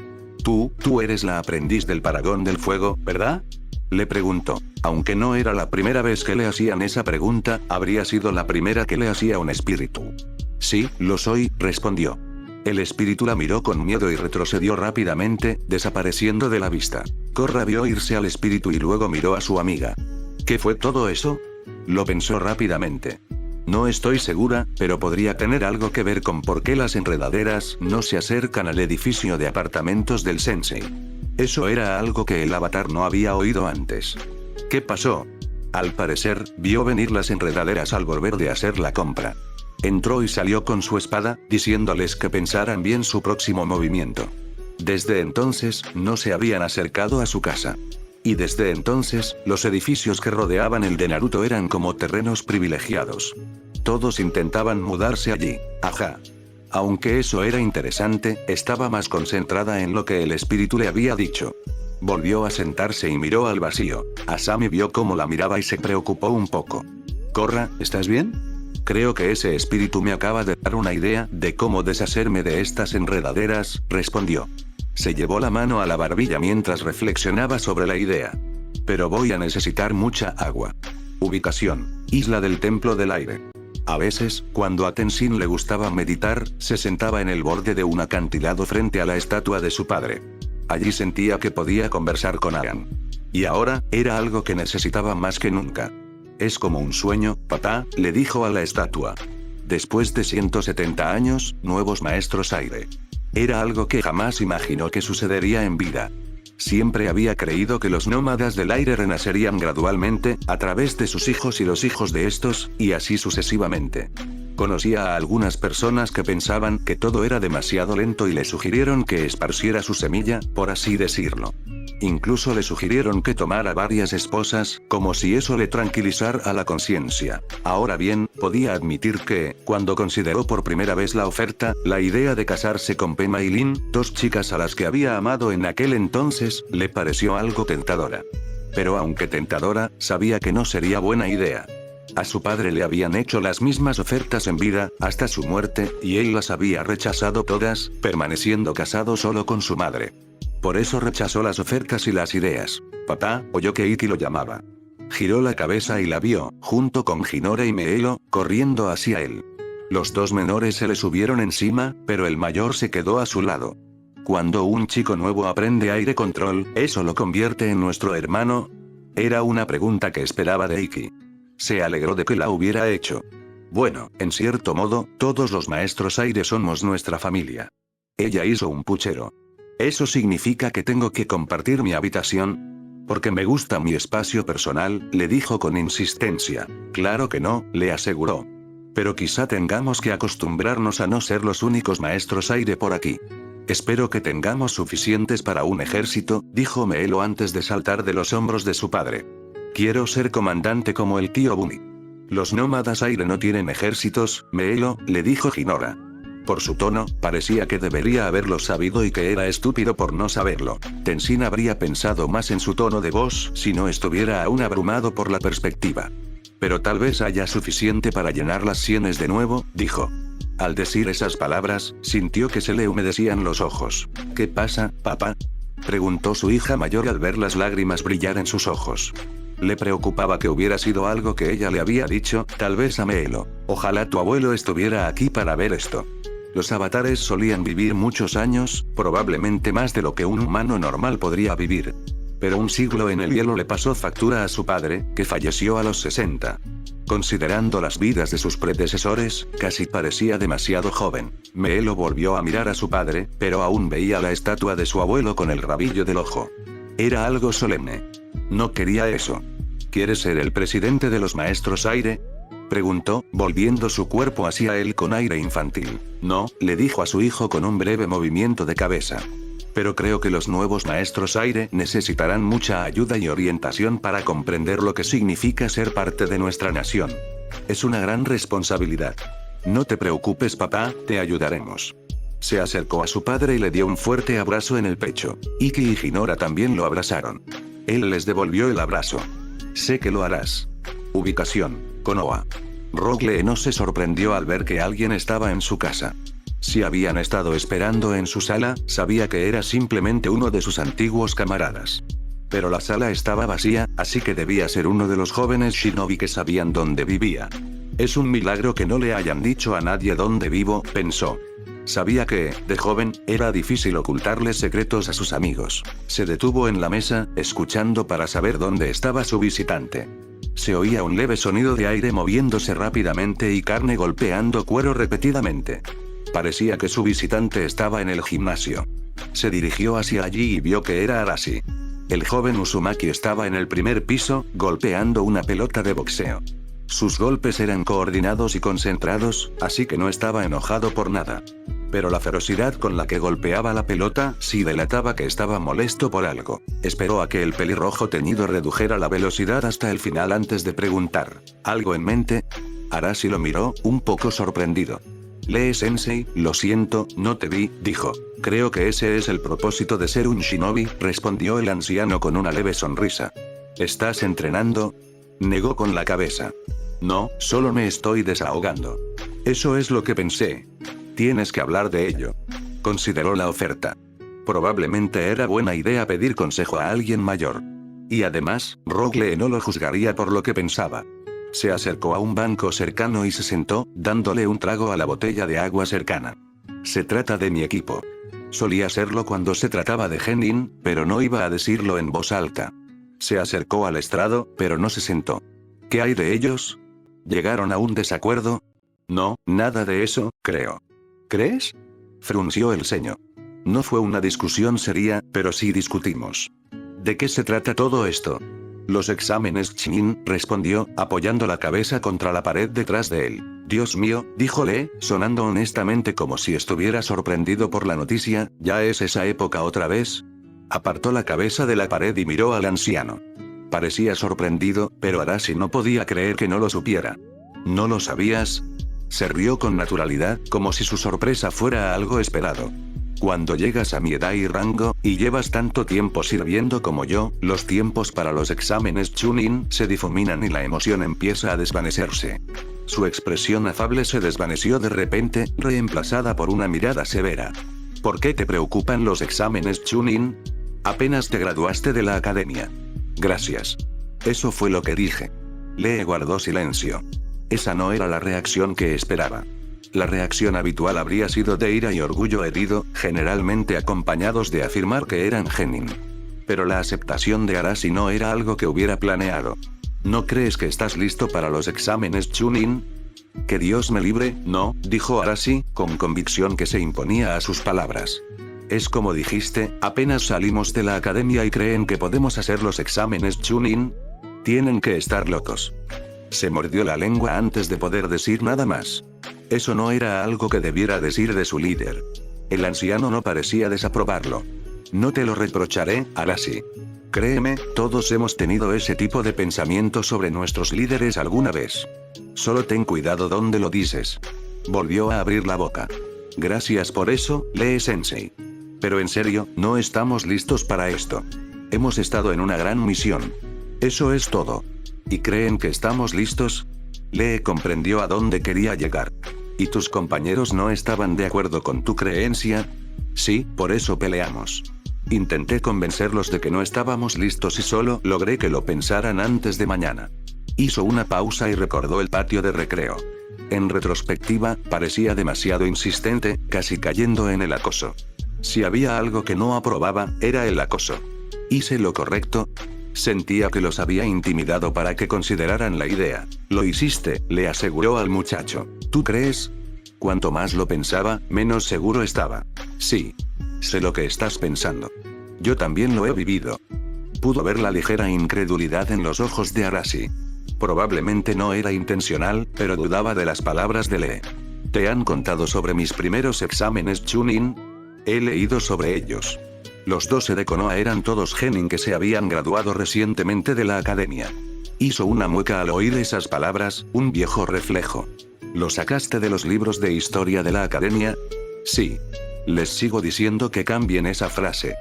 Tú eres la aprendiz del Paragón del Fuego, ¿verdad? Le preguntó. Aunque no era la primera vez que le hacían esa pregunta, habría sido la primera que le hacía un espíritu. Sí, lo soy, respondió. El espíritu la miró con miedo y retrocedió rápidamente, desapareciendo de la vista. Korra vio irse al espíritu y luego miró a su amiga. ¿Qué fue todo eso? Lo pensó rápidamente. No estoy segura, pero podría tener algo que ver con por qué las enredaderas no se acercan al edificio de apartamentos del sensei. Eso era algo que el avatar no había oído antes. ¿Qué pasó? Al parecer, vio venir las enredaderas al volver de hacer la compra. Entró y salió con su espada, diciéndoles que pensaran bien su próximo movimiento. Desde entonces, no se habían acercado a su casa. Y desde entonces, los edificios que rodeaban el de Naruto eran como terrenos privilegiados. Todos intentaban mudarse allí. Ajá. Aunque eso era interesante, estaba más concentrada en lo que el espíritu le había dicho. Volvió a sentarse y miró al vacío. Asami vio cómo la miraba y se preocupó un poco. Korra, ¿estás bien? Creo que ese espíritu me acaba de dar una idea de cómo deshacerme de estas enredaderas, respondió. Se llevó la mano a la barbilla mientras reflexionaba sobre la idea. Pero voy a necesitar mucha agua. Ubicación: Isla del Templo del Aire. A veces, cuando a Tenzin le gustaba meditar, se sentaba en el borde de un acantilado frente a la estatua de su padre. Allí sentía que podía conversar con Aang. Y ahora, era algo que necesitaba más que nunca. Es como un sueño, papá, le dijo a la estatua. Después de 170 años, nuevos maestros aire. Era algo que jamás imaginó que sucedería en vida. Siempre había creído que los nómadas del aire renacerían gradualmente, a través de sus hijos y los hijos de estos, y así sucesivamente. Conocía a algunas personas que pensaban que todo era demasiado lento y le sugirieron que esparciera su semilla, por así decirlo. Incluso le sugirieron que tomara varias esposas, como si eso le tranquilizara la conciencia. Ahora bien, podía admitir que, cuando consideró por primera vez la oferta, la idea de casarse con Pema y Lin, dos chicas a las que había amado en aquel entonces, le pareció algo tentadora. Pero aunque tentadora, sabía que no sería buena idea. A su padre le habían hecho las mismas ofertas en vida, hasta su muerte, y él las había rechazado todas, permaneciendo casado solo con su madre. Por eso rechazó las ofertas y las ideas. Papá, oyó que Ikki lo llamaba. Giró la cabeza y la vio, junto con Hinora y Meelo, corriendo hacia él. Los dos menores se le subieron encima, pero el mayor se quedó a su lado. Cuando un chico nuevo aprende aire control, ¿eso lo convierte en nuestro hermano? Era una pregunta que esperaba de Ikki. Se alegró de que la hubiera hecho. Bueno, en cierto modo, todos los maestros aire somos nuestra familia. Ella hizo un puchero. ¿Eso significa que tengo que compartir mi habitación? Porque me gusta mi espacio personal, le dijo con insistencia. Claro que no, le aseguró. Pero quizá tengamos que acostumbrarnos a no ser los únicos maestros aire por aquí. Espero que tengamos suficientes para un ejército, dijo Meelo antes de saltar de los hombros de su padre. Quiero ser comandante como el tío Bumi. Los nómadas aire no tienen ejércitos, Meelo, le dijo Hinora. Por su tono, parecía que debería haberlo sabido y que era estúpido por no saberlo. Tenzin habría pensado más en su tono de voz si no estuviera aún abrumado por la perspectiva. Pero tal vez haya suficiente para llenar las sienes de nuevo, dijo. Al decir esas palabras, sintió que se le humedecían los ojos. ¿Qué pasa, papá? Preguntó su hija mayor al ver las lágrimas brillar en sus ojos. Le preocupaba que hubiera sido algo que ella le había dicho, tal vez a Meelo. Ojalá tu abuelo estuviera aquí para ver esto. Los avatares solían vivir muchos años, probablemente más de lo que un humano normal podría vivir. Pero un siglo en el hielo le pasó factura a su padre, que falleció a los 60. Considerando las vidas de sus predecesores, casi parecía demasiado joven. Meelo volvió a mirar a su padre, pero aún veía la estatua de su abuelo con el rabillo del ojo. Era algo solemne. No quería eso. ¿Quieres ser el presidente de los maestros aire? Preguntó, volviendo su cuerpo hacia él con aire infantil. No, le dijo a su hijo con un breve movimiento de cabeza. Pero creo que los nuevos maestros aire necesitarán mucha ayuda y orientación para comprender lo que significa ser parte de nuestra nación. Es una gran responsabilidad. No te preocupes, papá, te ayudaremos. Se acercó a su padre y le dio un fuerte abrazo en el pecho. Iki y Hinora también lo abrazaron. Él les devolvió el abrazo. Sé que lo harás. Ubicación: Konoha. Rogue no se sorprendió al ver que alguien estaba en su casa. Si habían estado esperando en su sala, sabía que era simplemente uno de sus antiguos camaradas. Pero la sala estaba vacía, así que debía ser uno de los jóvenes shinobi que sabían dónde vivía. Es un milagro que no le hayan dicho a nadie dónde vivo, pensó. Sabía que, de joven, era difícil ocultarle secretos a sus amigos. Se detuvo en la mesa, escuchando para saber dónde estaba su visitante. Se oía un leve sonido de aire moviéndose rápidamente y carne golpeando cuero repetidamente. Parecía que su visitante estaba en el gimnasio. Se dirigió hacia allí y vio que era Arashi. El joven Uzumaki estaba en el primer piso, golpeando una pelota de boxeo. Sus golpes eran coordinados y concentrados, así que no estaba enojado por nada. Pero la ferocidad con la que golpeaba la pelota sí delataba que estaba molesto por algo. Esperó a que el pelirrojo teñido redujera la velocidad hasta el final antes de preguntar: ¿algo en mente? Arashi lo miró, un poco sorprendido. Lee-sensei, lo siento, no te vi, dijo. Creo que ese es el propósito de ser un shinobi, respondió el anciano con una leve sonrisa. ¿Estás entrenando? Negó con la cabeza. No, solo me estoy desahogando. Eso es lo que pensé. Tienes que hablar de ello. Consideró la oferta. Probablemente era buena idea pedir consejo a alguien mayor. Y además, Rogue no lo juzgaría por lo que pensaba. Se acercó a un banco cercano y se sentó, dándole un trago a la botella de agua cercana. Se trata de mi equipo. Solía serlo cuando se trataba de Genin, pero no iba a decirlo en voz alta. Se acercó al estrado, pero no se sentó. ¿Qué hay de ellos? ¿Llegaron a un desacuerdo? No, nada de eso, creo. ¿Crees? Frunció el ceño. No fue una discusión seria, pero sí discutimos. ¿De qué se trata todo esto? Los exámenes Chunin, respondió, apoyando la cabeza contra la pared detrás de él. Dios mío, dijo Lee, sonando honestamente como si estuviera sorprendido por la noticia, ¿ya es esa época otra vez? Apartó la cabeza de la pared y miró al anciano. Parecía sorprendido, pero Arashi no podía creer que no lo supiera. ¿No lo sabías? Se rió con naturalidad, como si su sorpresa fuera algo esperado. Cuando llegas a mi edad y rango, y llevas tanto tiempo sirviendo como yo, los tiempos para los exámenes Chunin se difuminan y la emoción empieza a desvanecerse. Su expresión afable se desvaneció de repente, reemplazada por una mirada severa. ¿Por qué te preocupan los exámenes Chunin? Apenas te graduaste de la academia. Gracias. Eso fue lo que dije. Lee guardó silencio. Esa no era la reacción que esperaba. La reacción habitual habría sido de ira y orgullo herido, generalmente acompañados de afirmar que eran genin. Pero la aceptación de Arashi no era algo que hubiera planeado. ¿No crees que estás listo para los exámenes Chunin? Que Dios me libre, no, dijo Arashi, con convicción que se imponía a sus palabras. Es como dijiste, apenas salimos de la academia y creen que podemos hacer los exámenes Chunin. Tienen que estar locos. Se mordió la lengua antes de poder decir nada más. Eso no era algo que debiera decir de su líder. El anciano no parecía desaprobarlo. No te lo reprocharé, Arashi. Créeme, todos hemos tenido ese tipo de pensamiento sobre nuestros líderes alguna vez. Solo ten cuidado donde lo dices. Volvió a abrir la boca. Gracias por eso, Lee-sensei. Pero en serio, no estamos listos para esto. Hemos estado en una gran misión. Eso es todo. ¿Y creen que estamos listos? Lee comprendió a dónde quería llegar. ¿Y tus compañeros no estaban de acuerdo con tu creencia? Sí, por eso peleamos. Intenté convencerlos de que no estábamos listos y solo logré que lo pensaran antes de mañana. Hizo una pausa y recordó el patio de recreo. En retrospectiva, parecía demasiado insistente, casi cayendo en el acoso. Si había algo que no aprobaba, era el acoso. ¿Hice lo correcto? Sentía que los había intimidado para que consideraran la idea. Lo hiciste, le aseguró al muchacho. ¿Tú crees? Cuanto más lo pensaba, menos seguro estaba. Sí. Sé lo que estás pensando. Yo también lo he vivido. Pudo ver la ligera incredulidad en los ojos de Arashi. Probablemente no era intencional, pero dudaba de las palabras de Lee. ¿Te han contado sobre mis primeros exámenes Chunin? He leído sobre ellos. Los 12 de Konoha eran todos genin que se habían graduado recientemente de la academia. Hizo una mueca al oír esas palabras, un viejo reflejo. ¿Lo sacaste de los libros de historia de la academia? Sí. Les sigo diciendo que cambien esa frase.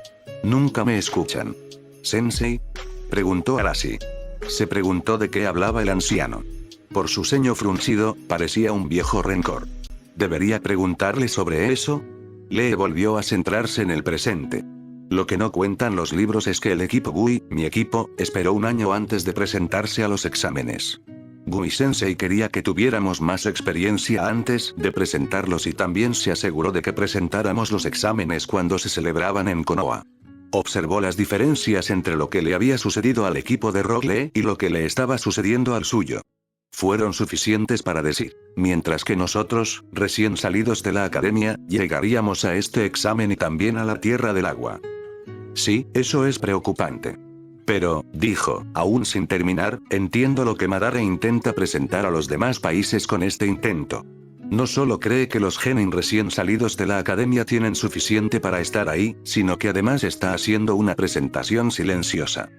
Nunca me escuchan. ¿Sensei?, preguntó Arashi. Se preguntó de qué hablaba el anciano. Por su ceño fruncido, parecía un viejo rencor. ¿Debería preguntarle sobre eso? Lee volvió a centrarse en el presente. Lo que no cuentan los libros es que el equipo Gui, mi equipo, esperó un año antes de presentarse a los exámenes. Gui-sensei quería que tuviéramos más experiencia antes de presentarlos y también se aseguró de que presentáramos los exámenes cuando se celebraban en Konoha. Observó las diferencias entre lo que le había sucedido al equipo de Rock Lee y lo que le estaba sucediendo al suyo. Fueron suficientes para decir, mientras que nosotros, recién salidos de la academia, llegaríamos a este examen y también a la Tierra del Agua. Sí, eso es preocupante. Pero, dijo, aún sin terminar, entiendo lo que Madara intenta presentar a los demás países con este intento. No solo cree que los genin recién salidos de la academia tienen suficiente para estar ahí, sino que además está haciendo una presentación silenciosa.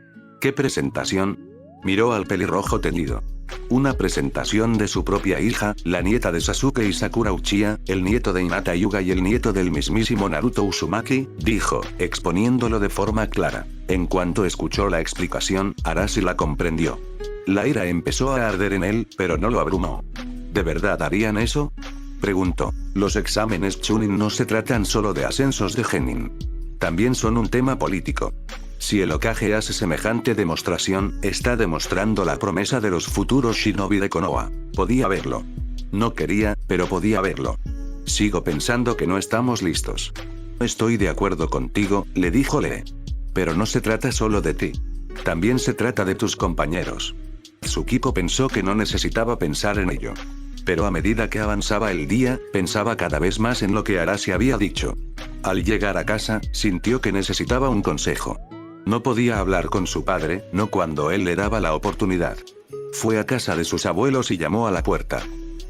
¿Qué presentación? Miró al pelirrojo teñido. Una presentación de su propia hija, la nieta de Sasuke y Sakura Uchiha, el nieto de Hinata Hyuga y el nieto del mismísimo Naruto Uzumaki, dijo, exponiéndolo de forma clara. En cuanto escuchó la explicación, Arashi la comprendió. La ira empezó a arder en él, pero no lo abrumó. ¿De verdad harían eso?, preguntó. Los exámenes Chunin no se tratan solo de ascensos de genin. También son un tema político. Si el Hokage hace semejante demostración, está demostrando la promesa de los futuros shinobi de Konoha. Podía verlo. No quería, pero podía verlo. Sigo pensando que no estamos listos. Estoy de acuerdo contigo, le dijo Lee. Pero no se trata solo de ti. También se trata de tus compañeros. Tsukiko pensó que no necesitaba pensar en ello. Pero a medida que avanzaba el día, pensaba cada vez más en lo que Arashi había dicho. Al llegar a casa, sintió que necesitaba un consejo. No podía hablar con su padre, no cuando él le daba la oportunidad. Fue a casa de sus abuelos y llamó a la puerta.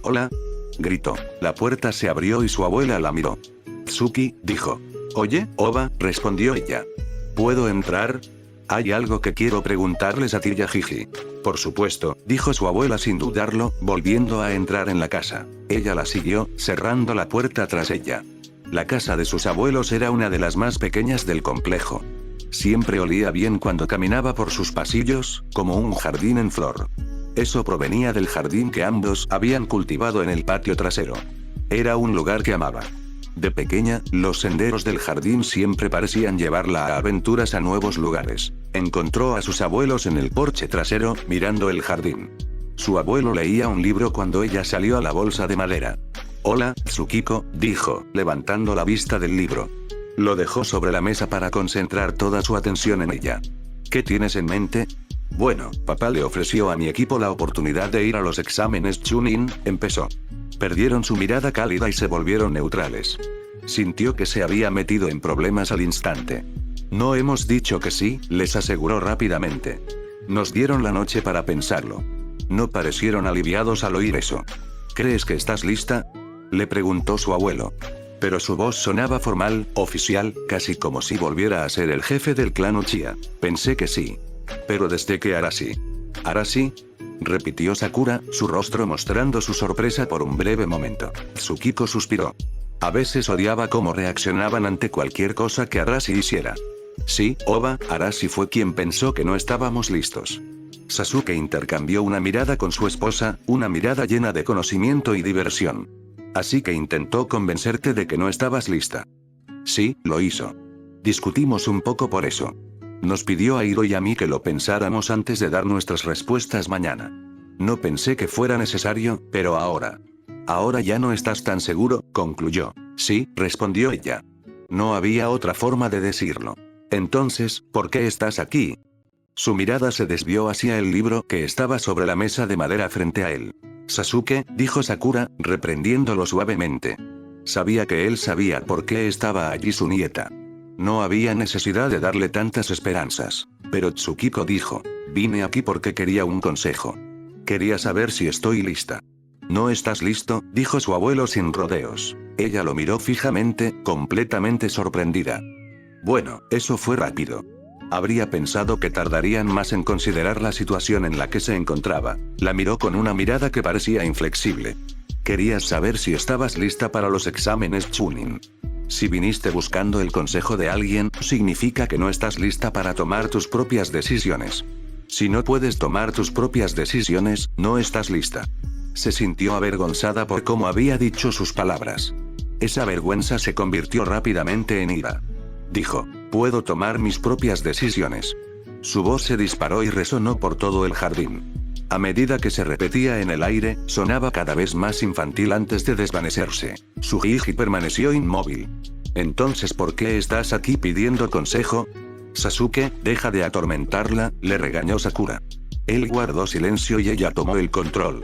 «Hola», gritó. La puerta se abrió y su abuela la miró. «Tsuki», dijo. «Oye, Oba», respondió ella. «¿Puedo entrar? Hay algo que quiero preguntarles a ti y a Jiji». «Por supuesto», dijo su abuela sin dudarlo, volviendo a entrar en la casa. Ella la siguió, cerrando la puerta tras ella. La casa de sus abuelos era una de las más pequeñas del complejo. Siempre olía bien cuando caminaba por sus pasillos, como un jardín en flor. Eso provenía del jardín que ambos habían cultivado en el patio trasero. Era un lugar que amaba. De pequeña, los senderos del jardín siempre parecían llevarla a aventuras a nuevos lugares. Encontró a sus abuelos en el porche trasero, mirando el jardín. Su abuelo leía un libro cuando ella salió a la bolsa de madera. «Hola, Tsukiko», dijo, levantando la vista del libro. Lo dejó sobre la mesa para concentrar toda su atención en ella. «¿Qué tienes en mente?» «Bueno, papá le ofreció a mi equipo la oportunidad de ir a los exámenes Chunin», empezó. Perdieron su mirada cálida y se volvieron neutrales. Sintió que se había metido en problemas al instante. «No hemos dicho que sí», les aseguró rápidamente. «Nos dieron la noche para pensarlo». No parecieron aliviados al oír eso. «¿Crees que estás lista?», le preguntó su abuelo. Pero su voz sonaba formal, oficial, casi como si volviera a ser el jefe del clan Uchiha. «Pensé que sí. Pero desde que Arashi». «¿Arashi?», repitió Sakura, su rostro mostrando su sorpresa por un breve momento. Tsukiko suspiró. A veces odiaba cómo reaccionaban ante cualquier cosa que Arashi hiciera. «Sí, Oba, Arashi fue quien pensó que no estábamos listos». Sasuke intercambió una mirada con su esposa, una mirada llena de conocimiento y diversión. «Así que intentó convencerte de que no estabas lista». «Sí, lo hizo. Discutimos un poco por eso. Nos pidió a Hiro y a mí que lo pensáramos antes de dar nuestras respuestas mañana. No pensé que fuera necesario, pero ahora». «Ahora ya no estás tan seguro», concluyó. «Sí», respondió ella. No había otra forma de decirlo. «Entonces, ¿por qué estás aquí?». Su mirada se desvió hacia el libro que estaba sobre la mesa de madera frente a él. «Sasuke», dijo Sakura, reprendiéndolo suavemente. Sabía que él sabía por qué estaba allí su nieta. No había necesidad de darle tantas esperanzas. Pero Tsukiko dijo, «Vine aquí porque quería un consejo. Quería saber si estoy lista». «¿No estás listo?», dijo su abuelo sin rodeos. Ella lo miró fijamente, completamente sorprendida. Bueno, eso fue rápido. Habría pensado que tardarían más en considerar la situación en la que se encontraba. La miró con una mirada que parecía inflexible. «Querías saber si estabas lista para los exámenes Chunin». Si viniste buscando el consejo de alguien, significa que no estás lista para tomar tus propias decisiones. Si no puedes tomar tus propias decisiones, no estás lista. Se sintió avergonzada por cómo había dicho sus palabras. Esa vergüenza se convirtió rápidamente en ira. Dijo, puedo tomar mis propias decisiones. Su voz se disparó y resonó por todo el jardín. A medida que se repetía en el aire, sonaba cada vez más infantil antes de desvanecerse. Su jiji permaneció inmóvil. Entonces, ¿por qué estás aquí pidiendo consejo? Sasuke, deja de atormentarla, le regañó Sakura. Él guardó silencio y ella tomó el control.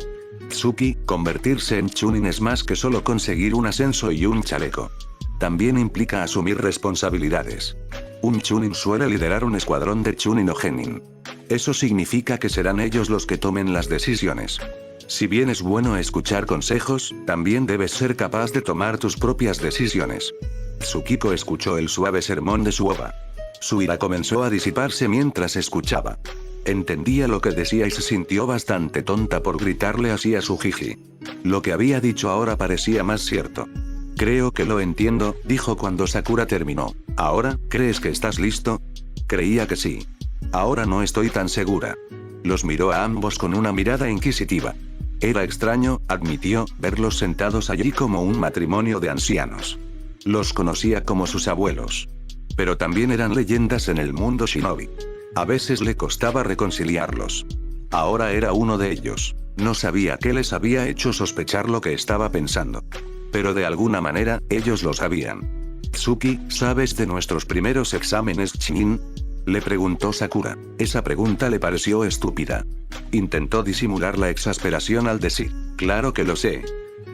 Tsuki, convertirse en Chunin es más que solo conseguir un ascenso y un chaleco. También implica asumir responsabilidades. Un Chunin suele liderar un escuadrón de Chunin o Genin. Eso significa que serán ellos los que tomen las decisiones. Si bien es bueno escuchar consejos, también debes ser capaz de tomar tus propias decisiones. Tsukiko escuchó el suave sermón de su ova. Su ira comenzó a disiparse mientras escuchaba. Entendía lo que decía y se sintió bastante tonta por gritarle así a su jiji. Lo que había dicho ahora parecía más cierto. Creo que lo entiendo, dijo cuando Sakura terminó. ¿Ahora, crees que estás listo? Creía que sí. Ahora no estoy tan segura. Los miró a ambos con una mirada inquisitiva. Era extraño, admitió, verlos sentados allí como un matrimonio de ancianos. Los conocía como sus abuelos. Pero también eran leyendas en el mundo shinobi. A veces le costaba reconciliarlos. Ahora era uno de ellos. No sabía qué les había hecho sospechar lo que estaba pensando. Pero de alguna manera, ellos lo sabían. Tsuki, ¿sabes de nuestros primeros exámenes Chunin? Le preguntó Sakura. Esa pregunta le pareció estúpida. Intentó disimular la exasperación al decir, claro que lo sé.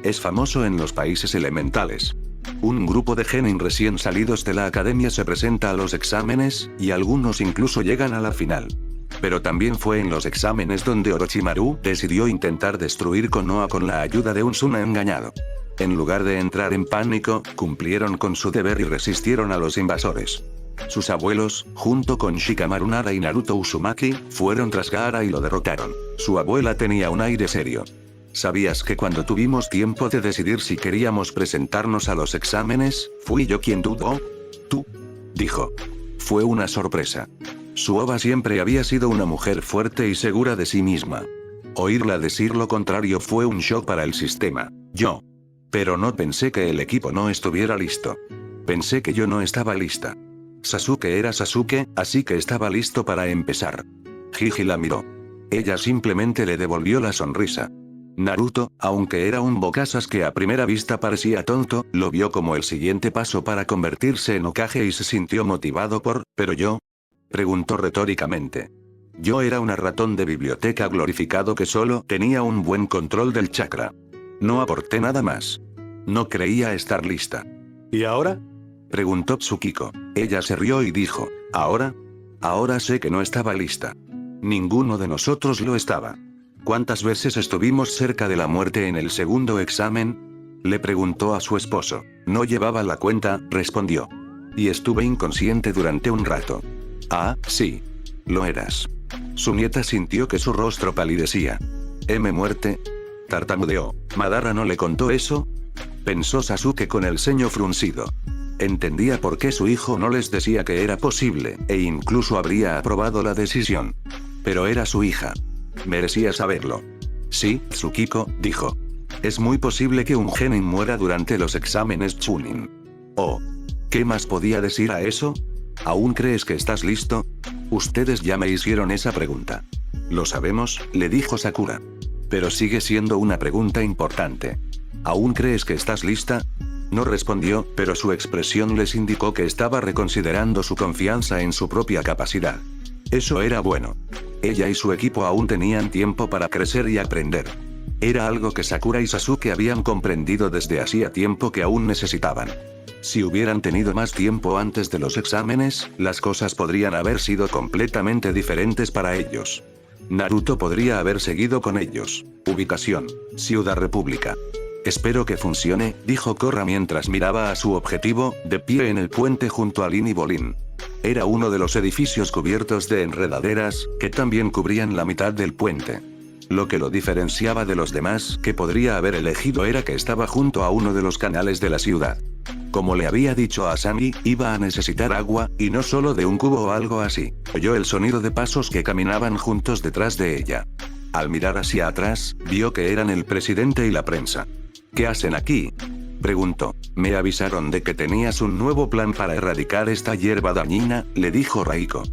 Es famoso en los países elementales. Un grupo de genin recién salidos de la academia se presenta a los exámenes, y algunos incluso llegan a la final. Pero también fue en los exámenes donde Orochimaru decidió intentar destruir Konoha con la ayuda de un Suna engañado. En lugar de entrar en pánico, cumplieron con su deber y resistieron a los invasores. Sus abuelos, junto con Shikamaru Nara y Naruto Uzumaki, fueron tras Gaara y lo derrotaron. Su abuela tenía un aire serio. ¿Sabías que cuando tuvimos tiempo de decidir si queríamos presentarnos a los exámenes, fui yo quien dudó? Tú, dijo. Fue una sorpresa. Su ova siempre había sido una mujer fuerte y segura de sí misma. Oírla decir lo contrario fue un shock para el sistema. Yo. Pero no pensé que el equipo no estuviera listo. Pensé que yo no estaba lista. Sasuke era Sasuke, así que estaba listo para empezar. Jiji la miró. Ella simplemente le devolvió la sonrisa. Naruto, aunque era un bocazas que a primera vista parecía tonto, lo vio como el siguiente paso para convertirse en Hokage y se sintió motivado por, ¿pero yo? Preguntó retóricamente. Yo era un ratón de biblioteca glorificado que solo tenía un buen control del chakra. No aporté nada más. No creía estar lista. ¿Y ahora? Preguntó Tsukiko. Ella se rió y dijo, ¿ahora? Ahora sé que no estaba lista. Ninguno de nosotros lo estaba. ¿Cuántas veces estuvimos cerca de la muerte en el segundo examen? Le preguntó a su esposo. No llevaba la cuenta, respondió. Y estuve inconsciente durante un rato. Ah, sí. Lo eras. Su nieta sintió que su rostro palidecía. Muerte? Tartamudeó. ¿Madara no le contó eso? Pensó Sasuke con el ceño fruncido. Entendía por qué su hijo no les decía que era posible, e incluso habría aprobado la decisión. Pero era su hija. Merecía saberlo. Sí, Tsukiko, dijo. Es muy posible que un genin muera durante los exámenes Chunin. Oh. ¿Qué más podía decir a eso? ¿Aún crees que estás listo? Ustedes ya me hicieron esa pregunta. Lo sabemos, le dijo Sakura. Pero sigue siendo una pregunta importante. ¿Aún crees que estás lista? No respondió, pero su expresión les indicó que estaba reconsiderando su confianza en su propia capacidad. Eso era bueno. Ella y su equipo aún tenían tiempo para crecer y aprender. Era algo que Sakura y Sasuke habían comprendido desde hacía tiempo que aún necesitaban. Si hubieran tenido más tiempo antes de los exámenes, las cosas podrían haber sido completamente diferentes para ellos. Naruto podría haber seguido con ellos. Ubicación: Ciudad República. Espero que funcione, dijo Korra mientras miraba a su objetivo, de pie en el puente junto a Lin y Bolin. Era uno de los edificios cubiertos de enredaderas, que también cubrían la mitad del puente. Lo que lo diferenciaba de los demás que podría haber elegido era que estaba junto a uno de los canales de la ciudad. Como le había dicho a Sammy, iba a necesitar agua, y no solo de un cubo o algo así. Oyó el sonido de pasos que caminaban juntos detrás de ella. Al mirar hacia atrás, vio que eran el presidente y la prensa. ¿Qué hacen aquí?, preguntó. Me avisaron de que tenías un nuevo plan para erradicar esta hierba dañina, le dijo Raiko.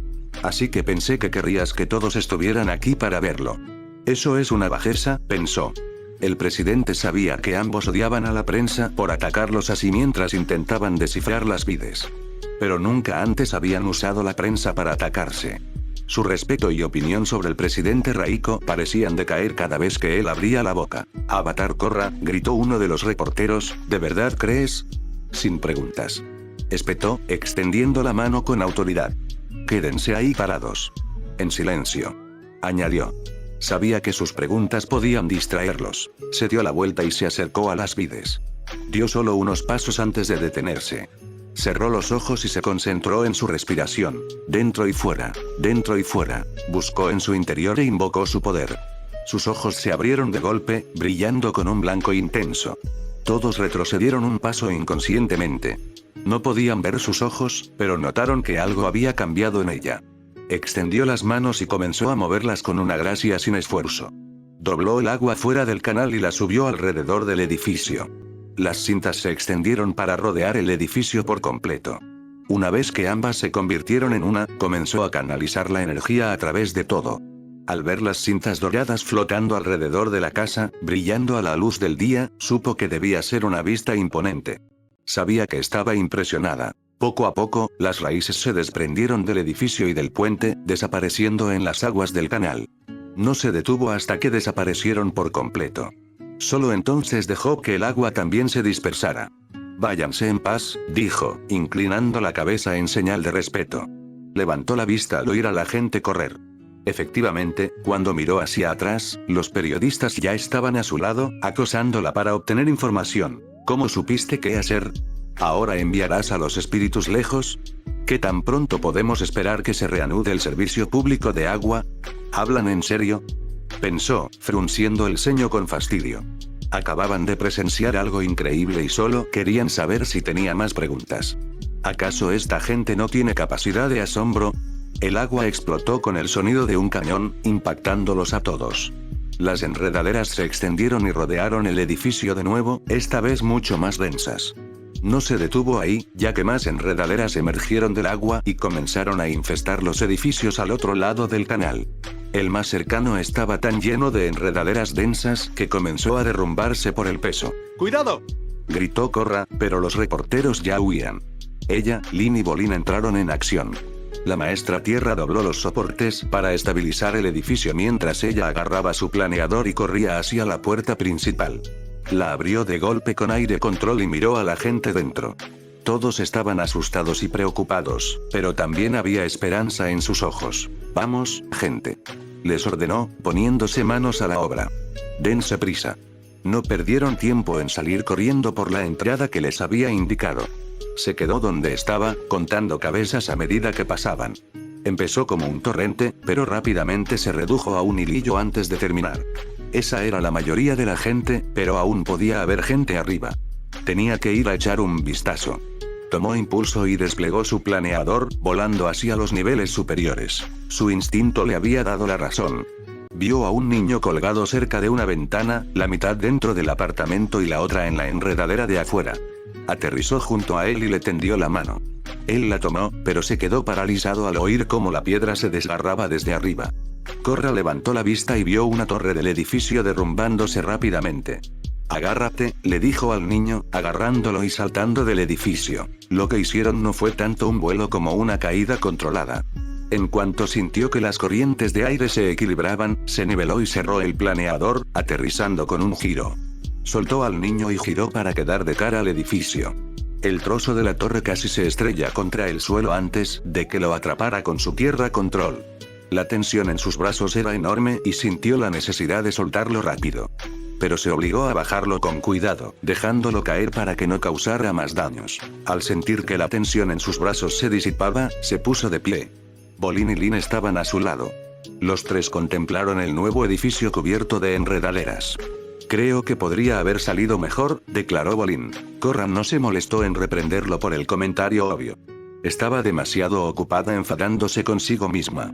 Así que pensé que querrías que todos estuvieran aquí para verlo. Eso es una bajeza, pensó. El presidente sabía que ambos odiaban a la prensa por atacarlos así mientras intentaban descifrar las vides. Pero nunca antes habían usado la prensa para atacarse. Su respeto y opinión sobre el presidente Raiko parecían decaer cada vez que él abría la boca. Avatar Korra, gritó uno de los reporteros, ¿de verdad crees? Sin preguntas. Espetó, extendiendo la mano con autoridad. Quédense ahí parados. En silencio. Añadió. Sabía que sus preguntas podían distraerlos. Se dio la vuelta y se acercó a las vides. Dio solo unos pasos antes de detenerse. Cerró los ojos y se concentró en su respiración. Dentro y fuera, dentro y fuera. Buscó en su interior e invocó su poder. Sus ojos se abrieron de golpe, brillando con un blanco intenso. Todos retrocedieron un paso inconscientemente. No podían ver sus ojos, pero notaron que algo había cambiado en ella. Extendió las manos y comenzó a moverlas con una gracia sin esfuerzo. Dobló el agua fuera del canal y la subió alrededor del edificio. Las cintas se extendieron para rodear el edificio por completo. Una vez que ambas se convirtieron en una, comenzó a canalizar la energía a través de todo. Al ver las cintas doradas flotando alrededor de la casa, brillando a la luz del día, supo que debía ser una vista imponente. Sabía que estaba impresionada. Poco a poco, las raíces se desprendieron del edificio y del puente, desapareciendo en las aguas del canal. No se detuvo hasta que desaparecieron por completo. Solo entonces dejó que el agua también se dispersara. Váyanse en paz, dijo, inclinando la cabeza en señal de respeto. Levantó la vista al oír a la gente correr. Efectivamente, cuando miró hacia atrás, los periodistas ya estaban a su lado, acosándola para obtener información. ¿Cómo supiste qué hacer? ¿Ahora enviarás a los espíritus lejos? ¿Qué tan pronto podemos esperar que se reanude el servicio público de agua? ¿Hablan en serio?, pensó, frunciendo el ceño con fastidio. Acababan de presenciar algo increíble y solo querían saber si tenía más preguntas. ¿Acaso esta gente no tiene capacidad de asombro? El agua explotó con el sonido de un cañón, impactándolos a todos. Las enredaderas se extendieron y rodearon el edificio de nuevo, esta vez mucho más densas. No se detuvo ahí, ya que más enredaderas emergieron del agua y comenzaron a infestar los edificios al otro lado del canal. El más cercano estaba tan lleno de enredaderas densas que comenzó a derrumbarse por el peso. ¡Cuidado!, gritó Korra, pero los reporteros ya huían. Ella, Lin y Bolin entraron en acción. La maestra Tierra dobló los soportes para estabilizar el edificio mientras ella agarraba su planeador y corría hacia la puerta principal. La abrió de golpe con aire control y miró a la gente dentro. Todos estaban asustados y preocupados, pero también había esperanza en sus ojos. Vamos, gente, les ordenó, poniéndose manos a la obra. Dense prisa. No perdieron tiempo en salir corriendo por la entrada que les había indicado. Se quedó donde estaba, contando cabezas a medida que pasaban. Empezó como un torrente, pero rápidamente se redujo a un hilillo antes de terminar. Esa era la mayoría de la gente, pero aún podía haber gente arriba. Tenía que ir a echar un vistazo. Tomó impulso y desplegó su planeador, volando hacia los niveles superiores. Su instinto le había dado la razón. Vio a un niño colgado cerca de una ventana, la mitad dentro del apartamento y la otra en la enredadera de afuera. Aterrizó junto a él y le tendió la mano. Él la tomó, pero se quedó paralizado al oír cómo la piedra se desgarraba desde arriba. Korra levantó la vista y vio una torre del edificio derrumbándose rápidamente. Agárrate, le dijo al niño, agarrándolo y saltando del edificio. Lo que hicieron no fue tanto un vuelo como una caída controlada. En cuanto sintió que las corrientes de aire se equilibraban, se niveló y cerró el planeador, aterrizando con un giro. Soltó al niño y giró para quedar de cara al edificio. El trozo de la torre casi se estrella contra el suelo antes de que lo atrapara con su tierra control. La tensión en sus brazos era enorme y sintió la necesidad de soltarlo rápido. Pero se obligó a bajarlo con cuidado, dejándolo caer para que no causara más daños. Al sentir que la tensión en sus brazos se disipaba, se puso de pie. Bolin y Lin estaban a su lado. Los tres contemplaron el nuevo edificio cubierto de enredaderas. Creo que podría haber salido mejor, declaró Bolin. Korra no se molestó en reprenderlo por el comentario obvio. Estaba demasiado ocupada enfadándose consigo misma.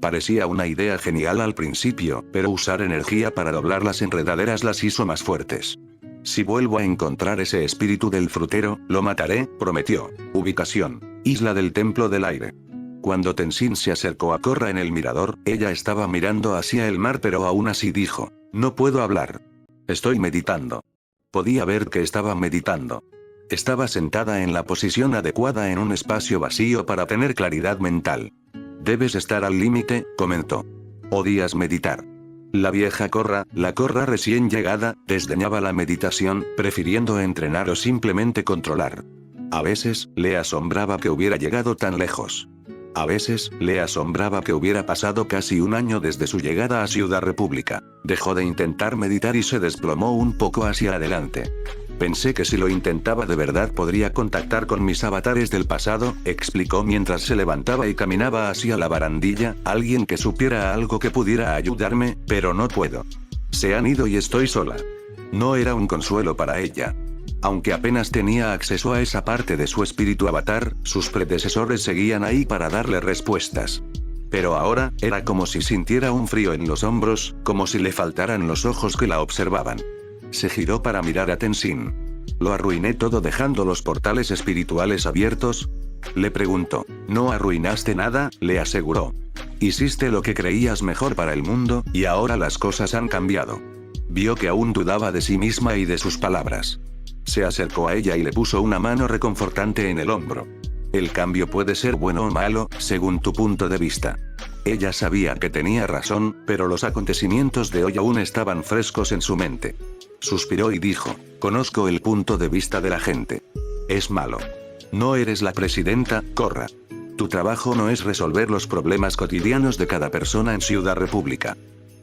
Parecía una idea genial al principio, pero usar energía para doblar las enredaderas las hizo más fuertes. Si vuelvo a encontrar ese espíritu del frutero, lo mataré, prometió. Ubicación: Isla del Templo del Aire. Cuando Tenzin se acercó a Korra en el mirador, ella estaba mirando hacia el mar, pero aún así dijo: no puedo hablar. Estoy meditando. Podía ver que estaba meditando. Estaba sentada en la posición adecuada en un espacio vacío para tener claridad mental. Debes estar al límite, comentó. Odias meditar. La vieja Korra, la Korra recién llegada, desdeñaba la meditación, prefiriendo entrenar o simplemente controlar. A veces, le asombraba que hubiera llegado tan lejos. A veces, le asombraba que hubiera pasado casi un año desde su llegada a Ciudad República. Dejó de intentar meditar y se desplomó un poco hacia adelante. Pensé que si lo intentaba de verdad podría contactar con mis avatares del pasado, explicó mientras se levantaba y caminaba hacia la barandilla, alguien que supiera algo que pudiera ayudarme, pero no puedo. Se han ido y estoy sola. No era un consuelo para ella. Aunque apenas tenía acceso a esa parte de su espíritu avatar, sus predecesores seguían ahí para darle respuestas. Pero ahora, era como si sintiera un frío en los hombros, como si le faltaran los ojos que la observaban. Se giró para mirar a Tenzin. ¿Lo arruiné todo dejando los portales espirituales abiertos? Le preguntó. No arruinaste nada, le aseguró. Hiciste lo que creías mejor para el mundo, y ahora las cosas han cambiado. Vio que aún dudaba de sí misma y de sus palabras. Se acercó a ella y le puso una mano reconfortante en el hombro. El cambio puede ser bueno o malo, según tu punto de vista. Ella sabía que tenía razón, pero los acontecimientos de hoy aún estaban frescos en su mente. Suspiró y dijo: conozco el punto de vista de la gente. Es malo. No eres la presidenta, Korra. Tu trabajo no es resolver los problemas cotidianos de cada persona en Ciudad República.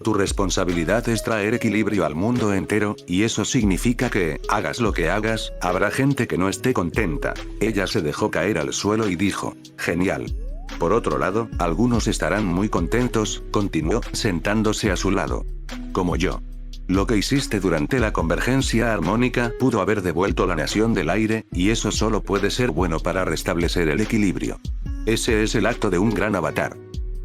Tu responsabilidad es traer equilibrio al mundo entero, y eso significa que, hagas lo que hagas, habrá gente que no esté contenta. Ella se dejó caer al suelo y dijo: genial. Por otro lado, algunos estarán muy contentos, continuó, sentándose a su lado. Como yo. Lo que hiciste durante la convergencia armónica pudo haber devuelto la nación del aire, y eso solo puede ser bueno para restablecer el equilibrio. Ese es el acto de un gran avatar.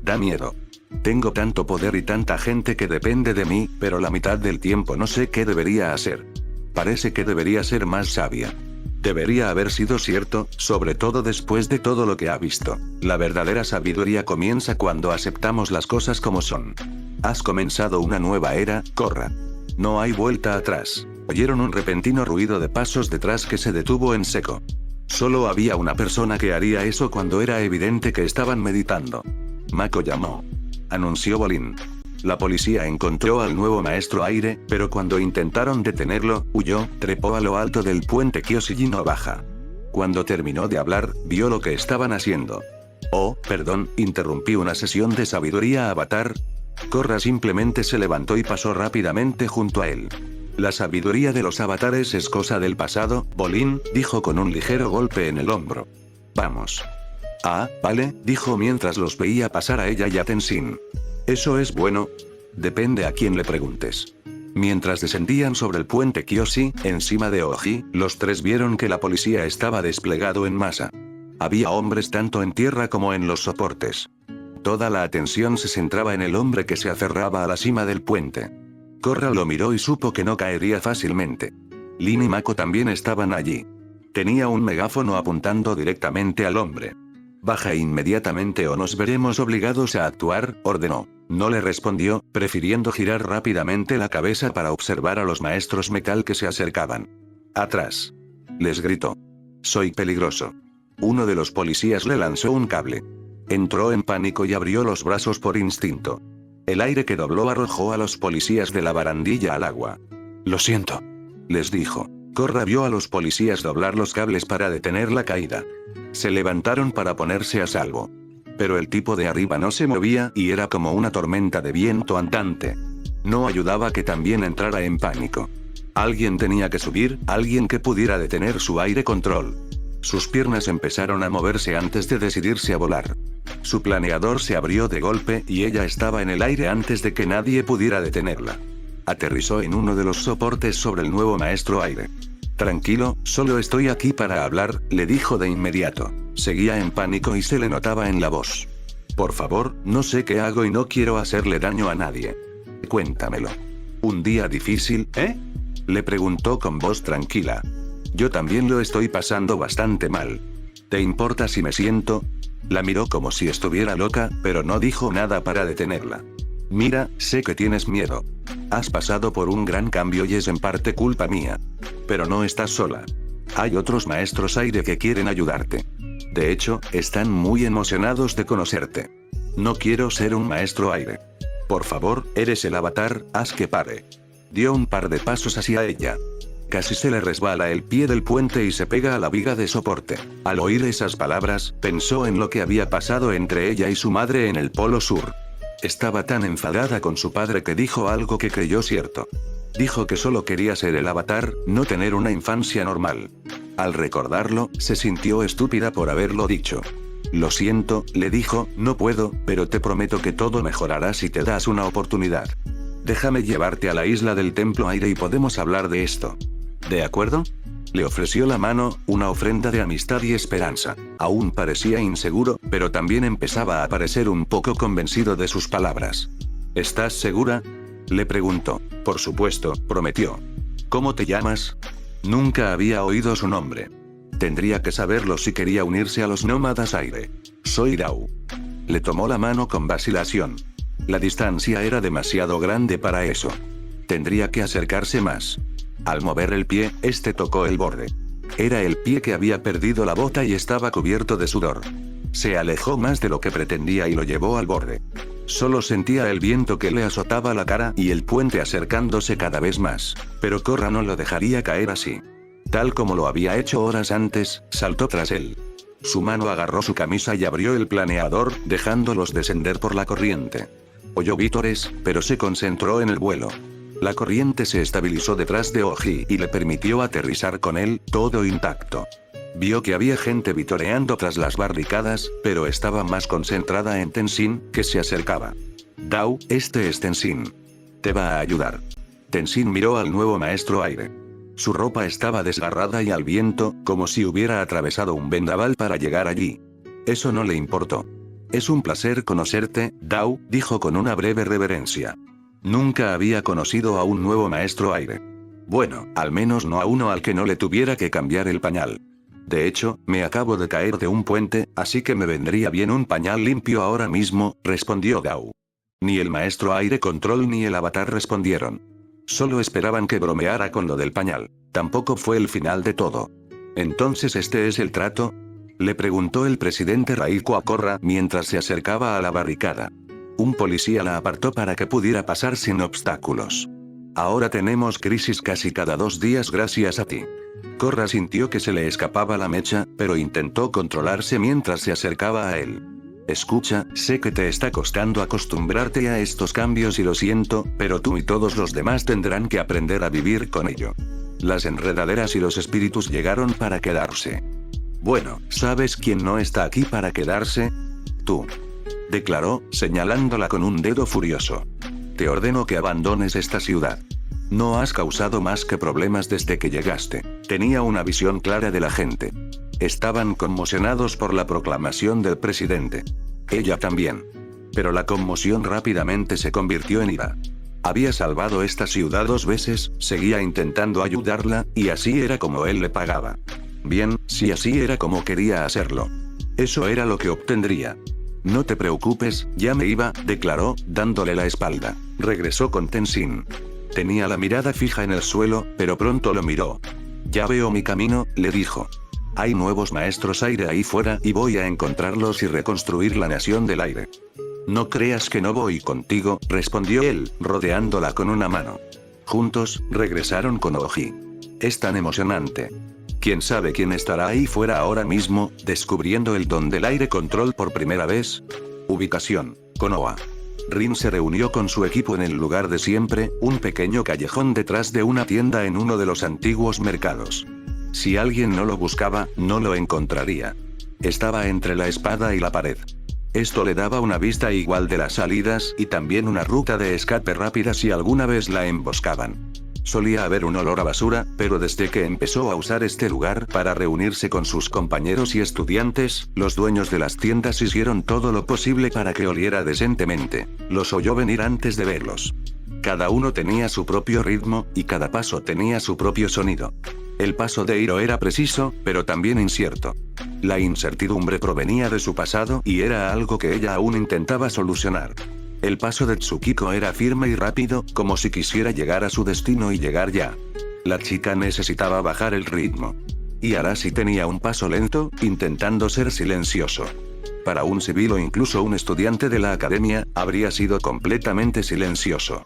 Da miedo. Tengo tanto poder y tanta gente que depende de mí, pero la mitad del tiempo no sé qué debería hacer. Parece que debería ser más sabia. Debería haber sido cierto, sobre todo después de todo lo que ha visto. La verdadera sabiduría comienza cuando aceptamos las cosas como son. Has comenzado una nueva era, Korra. No hay vuelta atrás. Oyeron un repentino ruido de pasos detrás que se detuvo en seco. Solo había una persona que haría eso cuando era evidente que estaban meditando. Mako llamó. Anunció Bolin. La policía encontró al nuevo maestro aire, pero cuando intentaron detenerlo, huyó, trepó a lo alto del puente Kyoshi no baja. Cuando terminó de hablar, vio lo que estaban haciendo. Oh, perdón, interrumpí una sesión de sabiduría avatar. Korra simplemente se levantó y pasó rápidamente junto a él. La sabiduría de los avatares es cosa del pasado, Bolin, dijo con un ligero golpe en el hombro. Vamos. Ah, vale, dijo mientras los veía pasar a ella y a Tenzin. ¿Eso es bueno? Depende a quién le preguntes. Mientras descendían sobre el puente Kyoshi, encima de Oji, los tres vieron que la policía estaba desplegado en masa. Había hombres tanto en tierra como en los soportes. Toda la atención se centraba en el hombre que se aferraba a la cima del puente. Korra lo miró y supo que no caería fácilmente. Lin y Mako también estaban allí. Tenía un megáfono apuntando directamente al hombre. Baja inmediatamente o nos veremos obligados a actuar, ordenó. No le respondió, prefiriendo girar rápidamente la cabeza para observar a los maestros metal que se acercaban. Atrás. Les gritó. Soy peligroso. Uno de los policías le lanzó un cable. Entró en pánico y abrió los brazos por instinto. El aire que dobló arrojó a los policías de la barandilla al agua. Lo siento. Les dijo. Korra vio a los policías doblar los cables para detener la caída. Se levantaron para ponerse a salvo. Pero el tipo de arriba no se movía y era como una tormenta de viento andante. No ayudaba que también entrara en pánico. Alguien tenía que subir, alguien que pudiera detener su aire control. Sus piernas empezaron a moverse antes de decidirse a volar. Su planeador se abrió de golpe y ella estaba en el aire antes de que nadie pudiera detenerla. Aterrizó en uno de los soportes sobre el nuevo maestro aire. Tranquilo, solo estoy aquí para hablar, le dijo de inmediato. Seguía en pánico y se le notaba en la voz. Por favor, no sé qué hago y no quiero hacerle daño a nadie. Cuéntamelo. ¿Un día difícil, Le preguntó con voz tranquila. Yo también lo estoy pasando bastante mal. ¿Te importa si me siento? La miró como si estuviera loca, pero no dijo nada para detenerla. Mira, sé que tienes miedo. Has pasado por un gran cambio y es en parte culpa mía. Pero no estás sola. Hay otros maestros aire que quieren ayudarte. De hecho, están muy emocionados de conocerte. No quiero ser un maestro aire. Por favor, eres el avatar, haz que pare. Dio un par de pasos hacia ella. Casi se le resbala el pie del puente y se pega a la viga de soporte. Al oír esas palabras, pensó en lo que había pasado entre ella y su madre en el Polo Sur. Estaba tan enfadada con su padre que dijo algo que creyó cierto. Dijo que solo quería ser el avatar, no tener una infancia normal. Al recordarlo, se sintió estúpida por haberlo dicho. Lo siento, le dijo, no puedo, pero te prometo que todo mejorará si te das una oportunidad. Déjame llevarte a la isla del Templo Aire y podemos hablar de esto. ¿De acuerdo? Le ofreció la mano, una ofrenda de amistad y esperanza. Aún parecía inseguro, pero también empezaba a parecer un poco convencido de sus palabras. ¿Estás segura? Le preguntó. Por supuesto, prometió. ¿Cómo te llamas? Nunca había oído su nombre. Tendría que saberlo si quería unirse a los nómadas aire. Soy Dao. Le tomó la mano con vacilación. La distancia era demasiado grande para eso. Tendría que acercarse más. Al mover el pie, este tocó el borde. Era el pie que había perdido la bota y estaba cubierto de sudor. Se alejó más de lo que pretendía y lo llevó al borde. Solo sentía el viento que le azotaba la cara y el puente acercándose cada vez más. Pero Korra no lo dejaría caer así. Tal como lo había hecho horas antes, saltó tras él. Su mano agarró su camisa y abrió el planeador, dejándolos descender por la corriente. Oyó vítores, pero se concentró en el vuelo. La corriente se estabilizó detrás de Oji y le permitió aterrizar con él, todo intacto. Vio que había gente vitoreando tras las barricadas, pero estaba más concentrada en Tenzin, que se acercaba. Dao, este es Tenzin. Te va a ayudar. Tenzin miró al nuevo maestro aire. Su ropa estaba desgarrada y al viento, como si hubiera atravesado un vendaval para llegar allí. Eso no le importó. Es un placer conocerte, Dao, dijo con una breve reverencia. Nunca había conocido a un nuevo maestro aire. Bueno, al menos no a uno al que no le tuviera que cambiar el pañal. De hecho, me acabo de caer de un puente, así que me vendría bien un pañal limpio ahora mismo, respondió Dao. Ni el maestro aire control ni el avatar respondieron. Solo esperaban que bromeara con lo del pañal. Tampoco fue el final de todo. ¿Entonces este es el trato? Le preguntó el presidente Raiko a Korra mientras se acercaba a la barricada. Un policía la apartó para que pudiera pasar sin obstáculos. Ahora tenemos crisis casi cada 2 días gracias a ti. Korra sintió que se le escapaba la mecha, pero intentó controlarse mientras se acercaba a él. Escucha, sé que te está costando acostumbrarte a estos cambios y lo siento, pero tú y todos los demás tendrán que aprender a vivir con ello. Las enredaderas y los espíritus llegaron para quedarse. Bueno, ¿sabes quién no está aquí para quedarse? Tú. Declaró, señalándola con un dedo furioso. Te ordeno que abandones esta ciudad. No has causado más que problemas desde que llegaste. Tenía una visión clara de la gente. Estaban conmocionados por la proclamación del presidente. Ella también. Pero la conmoción rápidamente se convirtió en ira. Había salvado esta ciudad 2 veces, seguía intentando ayudarla, y así era como él le pagaba. Bien, si así era como quería hacerlo. Eso era lo que obtendría. No te preocupes, ya me iba, declaró, dándole la espalda. Regresó con Tenzin. Tenía la mirada fija en el suelo, pero pronto lo miró. Ya veo mi camino, le dijo. Hay nuevos maestros aire ahí fuera y voy a encontrarlos y reconstruir la nación del aire. No creas que no voy contigo, respondió él, rodeándola con una mano. Juntos, regresaron con Oji. Es tan emocionante. ¿Quién sabe quién estará ahí fuera ahora mismo, descubriendo el don del aire control por primera vez? Ubicación: Konoha. Rin se reunió con su equipo en el lugar de siempre, un pequeño callejón detrás de una tienda en uno de los antiguos mercados. Si alguien no lo buscaba, no lo encontraría. Estaba entre la espada y la pared. Esto le daba una vista igual de las salidas y también una ruta de escape rápida si alguna vez la emboscaban. Solía haber un olor a basura, pero desde que empezó a usar este lugar para reunirse con sus compañeros y estudiantes, los dueños de las tiendas hicieron todo lo posible para que oliera decentemente. Los oyó venir antes de verlos. Cada uno tenía su propio ritmo, y cada paso tenía su propio sonido. El paso de Hiro era preciso, pero también incierto. La incertidumbre provenía de su pasado y era algo que ella aún intentaba solucionar. El paso de Tsukiko era firme y rápido, como si quisiera llegar a su destino y llegar ya. La chica necesitaba bajar el ritmo. Y Arashi tenía un paso lento, intentando ser silencioso. Para un civil o incluso un estudiante de la academia, habría sido completamente silencioso.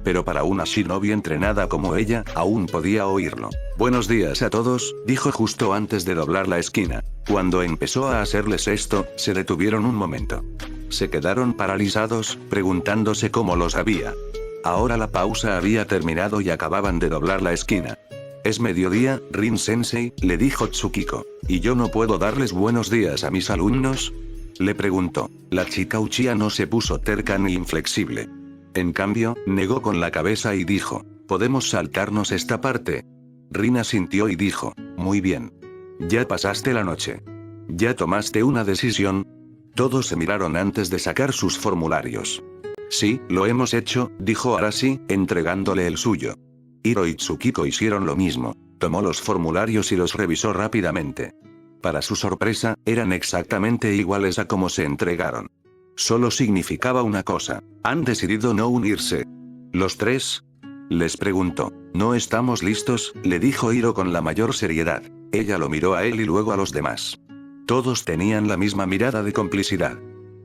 Pero para una shinobi entrenada como ella, aún podía oírlo. Buenos días a todos, dijo justo antes de doblar la esquina. Cuando empezó a hacerles esto, se detuvieron un momento. Se quedaron paralizados, preguntándose cómo lo sabía. Ahora la pausa había terminado y acababan de doblar la esquina. Es mediodía, Rin-sensei, le dijo Tsukiko. ¿Y yo no puedo darles buenos días a mis alumnos? Le preguntó. La chica Uchiha no se puso terca ni inflexible. En cambio, negó con la cabeza y dijo, ¿podemos saltarnos esta parte? Rin asintió y dijo, muy bien. ¿Ya pasaste la noche? ¿Ya tomaste una decisión? Todos se miraron antes de sacar sus formularios. Sí, lo hemos hecho, dijo Arashi, entregándole el suyo. Hiro y Tsukiko hicieron lo mismo. Tomó los formularios y los revisó rápidamente. Para su sorpresa, eran exactamente iguales a como se entregaron. Solo significaba una cosa. Han decidido no unirse. ¿Los tres? Les preguntó. No estamos listos, le dijo Hiro con la mayor seriedad. Ella lo miró a él y luego a los demás. Todos tenían la misma mirada de complicidad.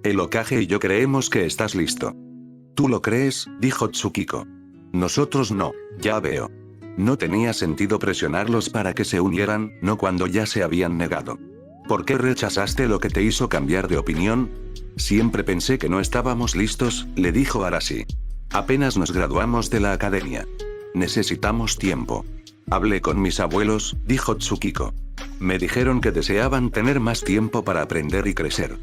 El Hokage y yo creemos que estás listo. ¿Tú lo crees? Dijo Tsukiko. Nosotros no, ya veo. No tenía sentido presionarlos para que se unieran, no cuando ya se habían negado. ¿Por qué rechazaste lo que te hizo cambiar de opinión? Siempre pensé que no estábamos listos, le dijo Arashi. Apenas nos graduamos de la academia. Necesitamos tiempo. Hablé con mis abuelos, dijo Tsukiko. Me dijeron que deseaban tener más tiempo para aprender y crecer.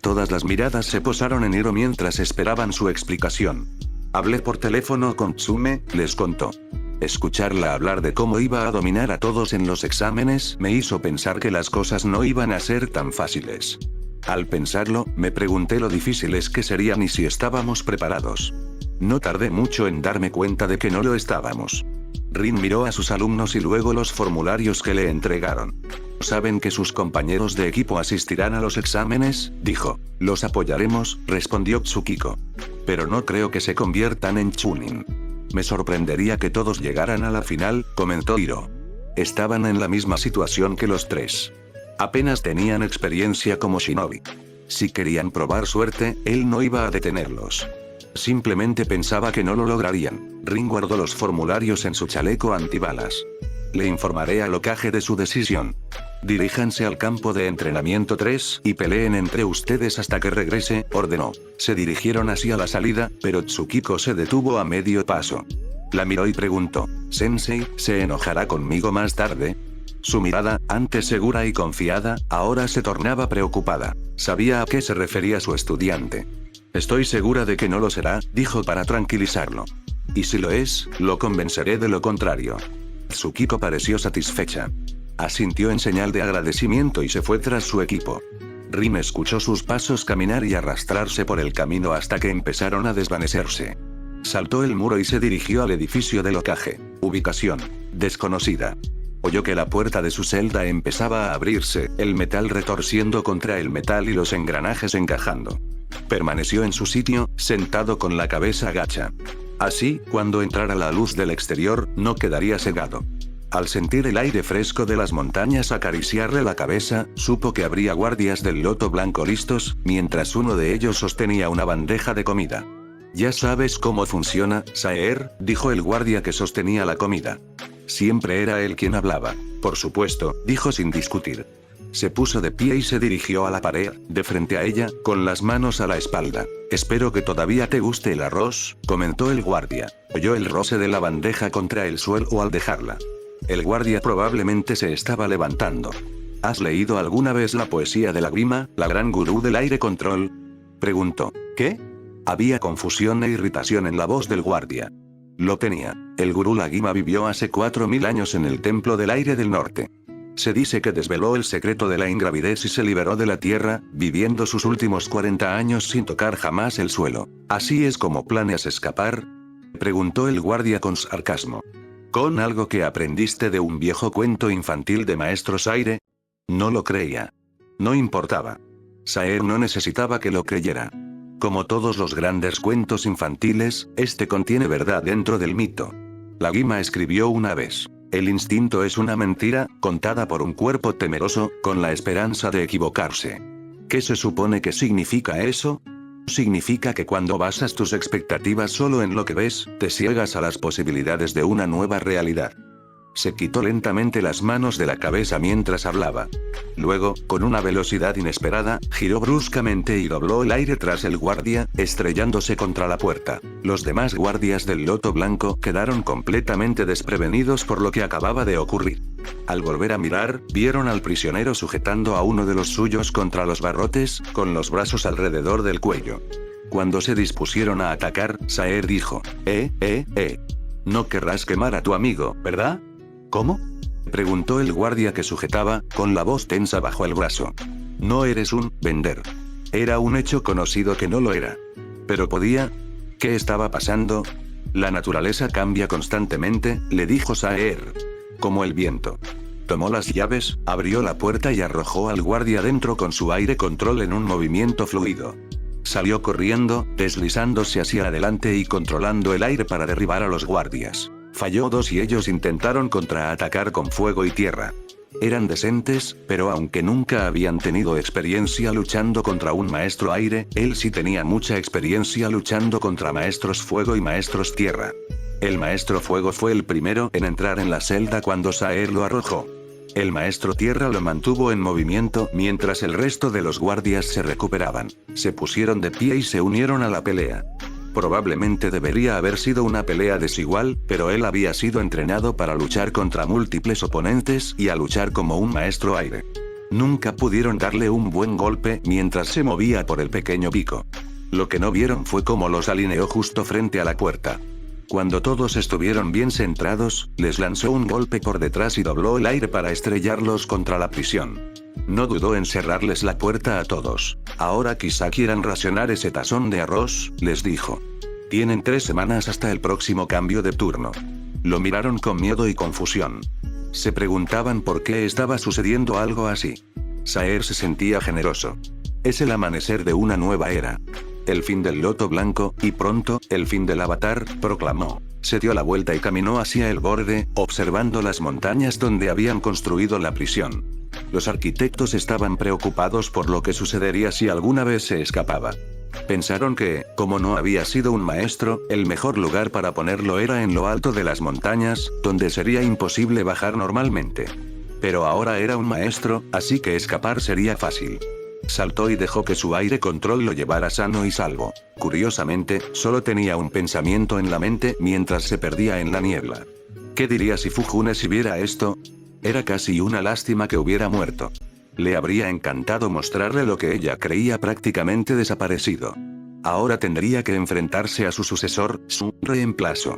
Todas las miradas se posaron en Hiro mientras esperaban su explicación. Hablé por teléfono con Tsume, les contó. Escucharla hablar de cómo iba a dominar a todos en los exámenes me hizo pensar que las cosas no iban a ser tan fáciles. Al pensarlo, me pregunté lo difíciles que serían y si estábamos preparados. No tardé mucho en darme cuenta de que no lo estábamos. Rin miró a sus alumnos y luego los formularios que le entregaron. ¿Saben que sus compañeros de equipo asistirán a los exámenes?, dijo. Los apoyaremos, respondió Tsukiko. Pero no creo que se conviertan en chunin. Me sorprendería que todos llegaran a la final, comentó Hiro. Estaban en la misma situación que los tres. Apenas tenían experiencia como shinobi. Si querían probar suerte, él no iba a detenerlos. Simplemente pensaba que no lo lograrían. Rin guardó los formularios en su chaleco antibalas. Le informaré al Hokage de su decisión. Diríjanse al campo de entrenamiento 3 y peleen entre ustedes hasta que regrese, ordenó. Se dirigieron hacia la salida, pero Tsukiko se detuvo a medio paso. La miró y preguntó, ¿Sensei, se enojará conmigo más tarde? Su mirada, antes segura y confiada, ahora se tornaba preocupada. Sabía a qué se refería su estudiante. Estoy segura de que no lo será, dijo para tranquilizarlo. Y si lo es, lo convenceré de lo contrario. Tsukiko pareció satisfecha. Asintió en señal de agradecimiento y se fue tras su equipo. Rin escuchó sus pasos caminar y arrastrarse por el camino hasta que empezaron a desvanecerse. Saltó el muro y se dirigió al edificio del Hokage. Ubicación desconocida. Oyó que la puerta de su celda empezaba a abrirse, el metal retorciendo contra el metal y los engranajes encajando. Permaneció en su sitio, sentado con la cabeza gacha. Así, cuando entrara la luz del exterior, no quedaría cegado. Al sentir el aire fresco de las montañas acariciarle la cabeza, supo que habría guardias del loto blanco listos, mientras uno de ellos sostenía una bandeja de comida. Ya sabes cómo funciona, Saer, dijo el guardia que sostenía la comida. Siempre era él quien hablaba. Por supuesto, dijo sin discutir. Se puso de pie y se dirigió a la pared, de frente a ella, con las manos a la espalda. Espero que todavía te guste el arroz, comentó el guardia. Oyó el roce de la bandeja contra el suelo al dejarla. El guardia probablemente se estaba levantando. ¿Has leído alguna vez la poesía de la Grima, la gran gurú del aire control? Preguntó. ¿Qué? Había confusión e irritación en la voz del guardia. Lo tenía. El gurú Lagima vivió hace 4000 años en el Templo del Aire del Norte. Se dice que desveló el secreto de la ingravidez y se liberó de la tierra, viviendo sus últimos 40 años sin tocar jamás el suelo. ¿Así es como planeas escapar? Preguntó el guardia con sarcasmo. ¿Con algo que aprendiste de un viejo cuento infantil de maestros aire? No lo creía. No importaba. Saer no necesitaba que lo creyera. Como todos los grandes cuentos infantiles, este contiene verdad dentro del mito. Lagima escribió una vez. El instinto es una mentira, contada por un cuerpo temeroso, con la esperanza de equivocarse. ¿Qué se supone que significa eso? Significa que cuando basas tus expectativas solo en lo que ves, te ciegas a las posibilidades de una nueva realidad. Se quitó lentamente las manos de la cabeza mientras hablaba. Luego, con una velocidad inesperada, giró bruscamente y dobló el aire tras el guardia, estrellándose contra la puerta. Los demás guardias del Loto Blanco quedaron completamente desprevenidos por lo que acababa de ocurrir. Al volver a mirar, vieron al prisionero sujetando a uno de los suyos contra los barrotes, con los brazos alrededor del cuello. Cuando se dispusieron a atacar, Saer dijo: No querrás quemar a tu amigo, ¿verdad? ¿Cómo? Preguntó el guardia que sujetaba, con la voz tensa bajo el brazo. No eres un vender. Era un hecho conocido que no lo era. ¿Pero podía? ¿Qué estaba pasando? La naturaleza cambia constantemente, le dijo Saer. Como el viento. Tomó las llaves, abrió la puerta y arrojó al guardia dentro con su aire control en un movimiento fluido. Salió corriendo, deslizándose hacia adelante y controlando el aire para derribar a los guardias. Falló 2 y ellos intentaron contraatacar con fuego y tierra. Eran decentes, pero aunque nunca habían tenido experiencia luchando contra un maestro aire, él sí tenía mucha experiencia luchando contra maestros fuego y maestros tierra. El maestro fuego fue el primero en entrar en la celda cuando Saer lo arrojó. El maestro tierra lo mantuvo en movimiento mientras el resto de los guardias se recuperaban. Se pusieron de pie y se unieron a la pelea. Probablemente debería haber sido una pelea desigual, pero él había sido entrenado para luchar contra múltiples oponentes y a luchar como un maestro aire. Nunca pudieron darle un buen golpe mientras se movía por el pequeño pico. Lo que no vieron fue cómo los alineó justo frente a la puerta. Cuando todos estuvieron bien centrados, les lanzó un golpe por detrás y dobló el aire para estrellarlos contra la prisión. No dudó en cerrarles la puerta a todos. Ahora quizá quieran racionar ese tazón de arroz, les dijo. Tienen 3 semanas hasta el próximo cambio de turno. Lo miraron con miedo y confusión. Se preguntaban por qué estaba sucediendo algo así. Saer se sentía generoso. Es el amanecer de una nueva era. El fin del Loto Blanco, y pronto, el fin del Avatar, proclamó. Se dio la vuelta y caminó hacia el borde, observando las montañas donde habían construido la prisión. Los arquitectos estaban preocupados por lo que sucedería si alguna vez se escapaba. Pensaron que, como no había sido un maestro, el mejor lugar para ponerlo era en lo alto de las montañas, donde sería imposible bajar normalmente. Pero ahora era un maestro, así que escapar sería fácil. Saltó y dejó que su aire control lo llevara sano y salvo. Curiosamente, solo tenía un pensamiento en la mente mientras se perdía en la niebla. ¿Qué diría si Fujune si viera esto? Era casi una lástima que hubiera muerto. Le habría encantado mostrarle lo que ella creía prácticamente desaparecido. Ahora tendría que enfrentarse a su sucesor, su reemplazo.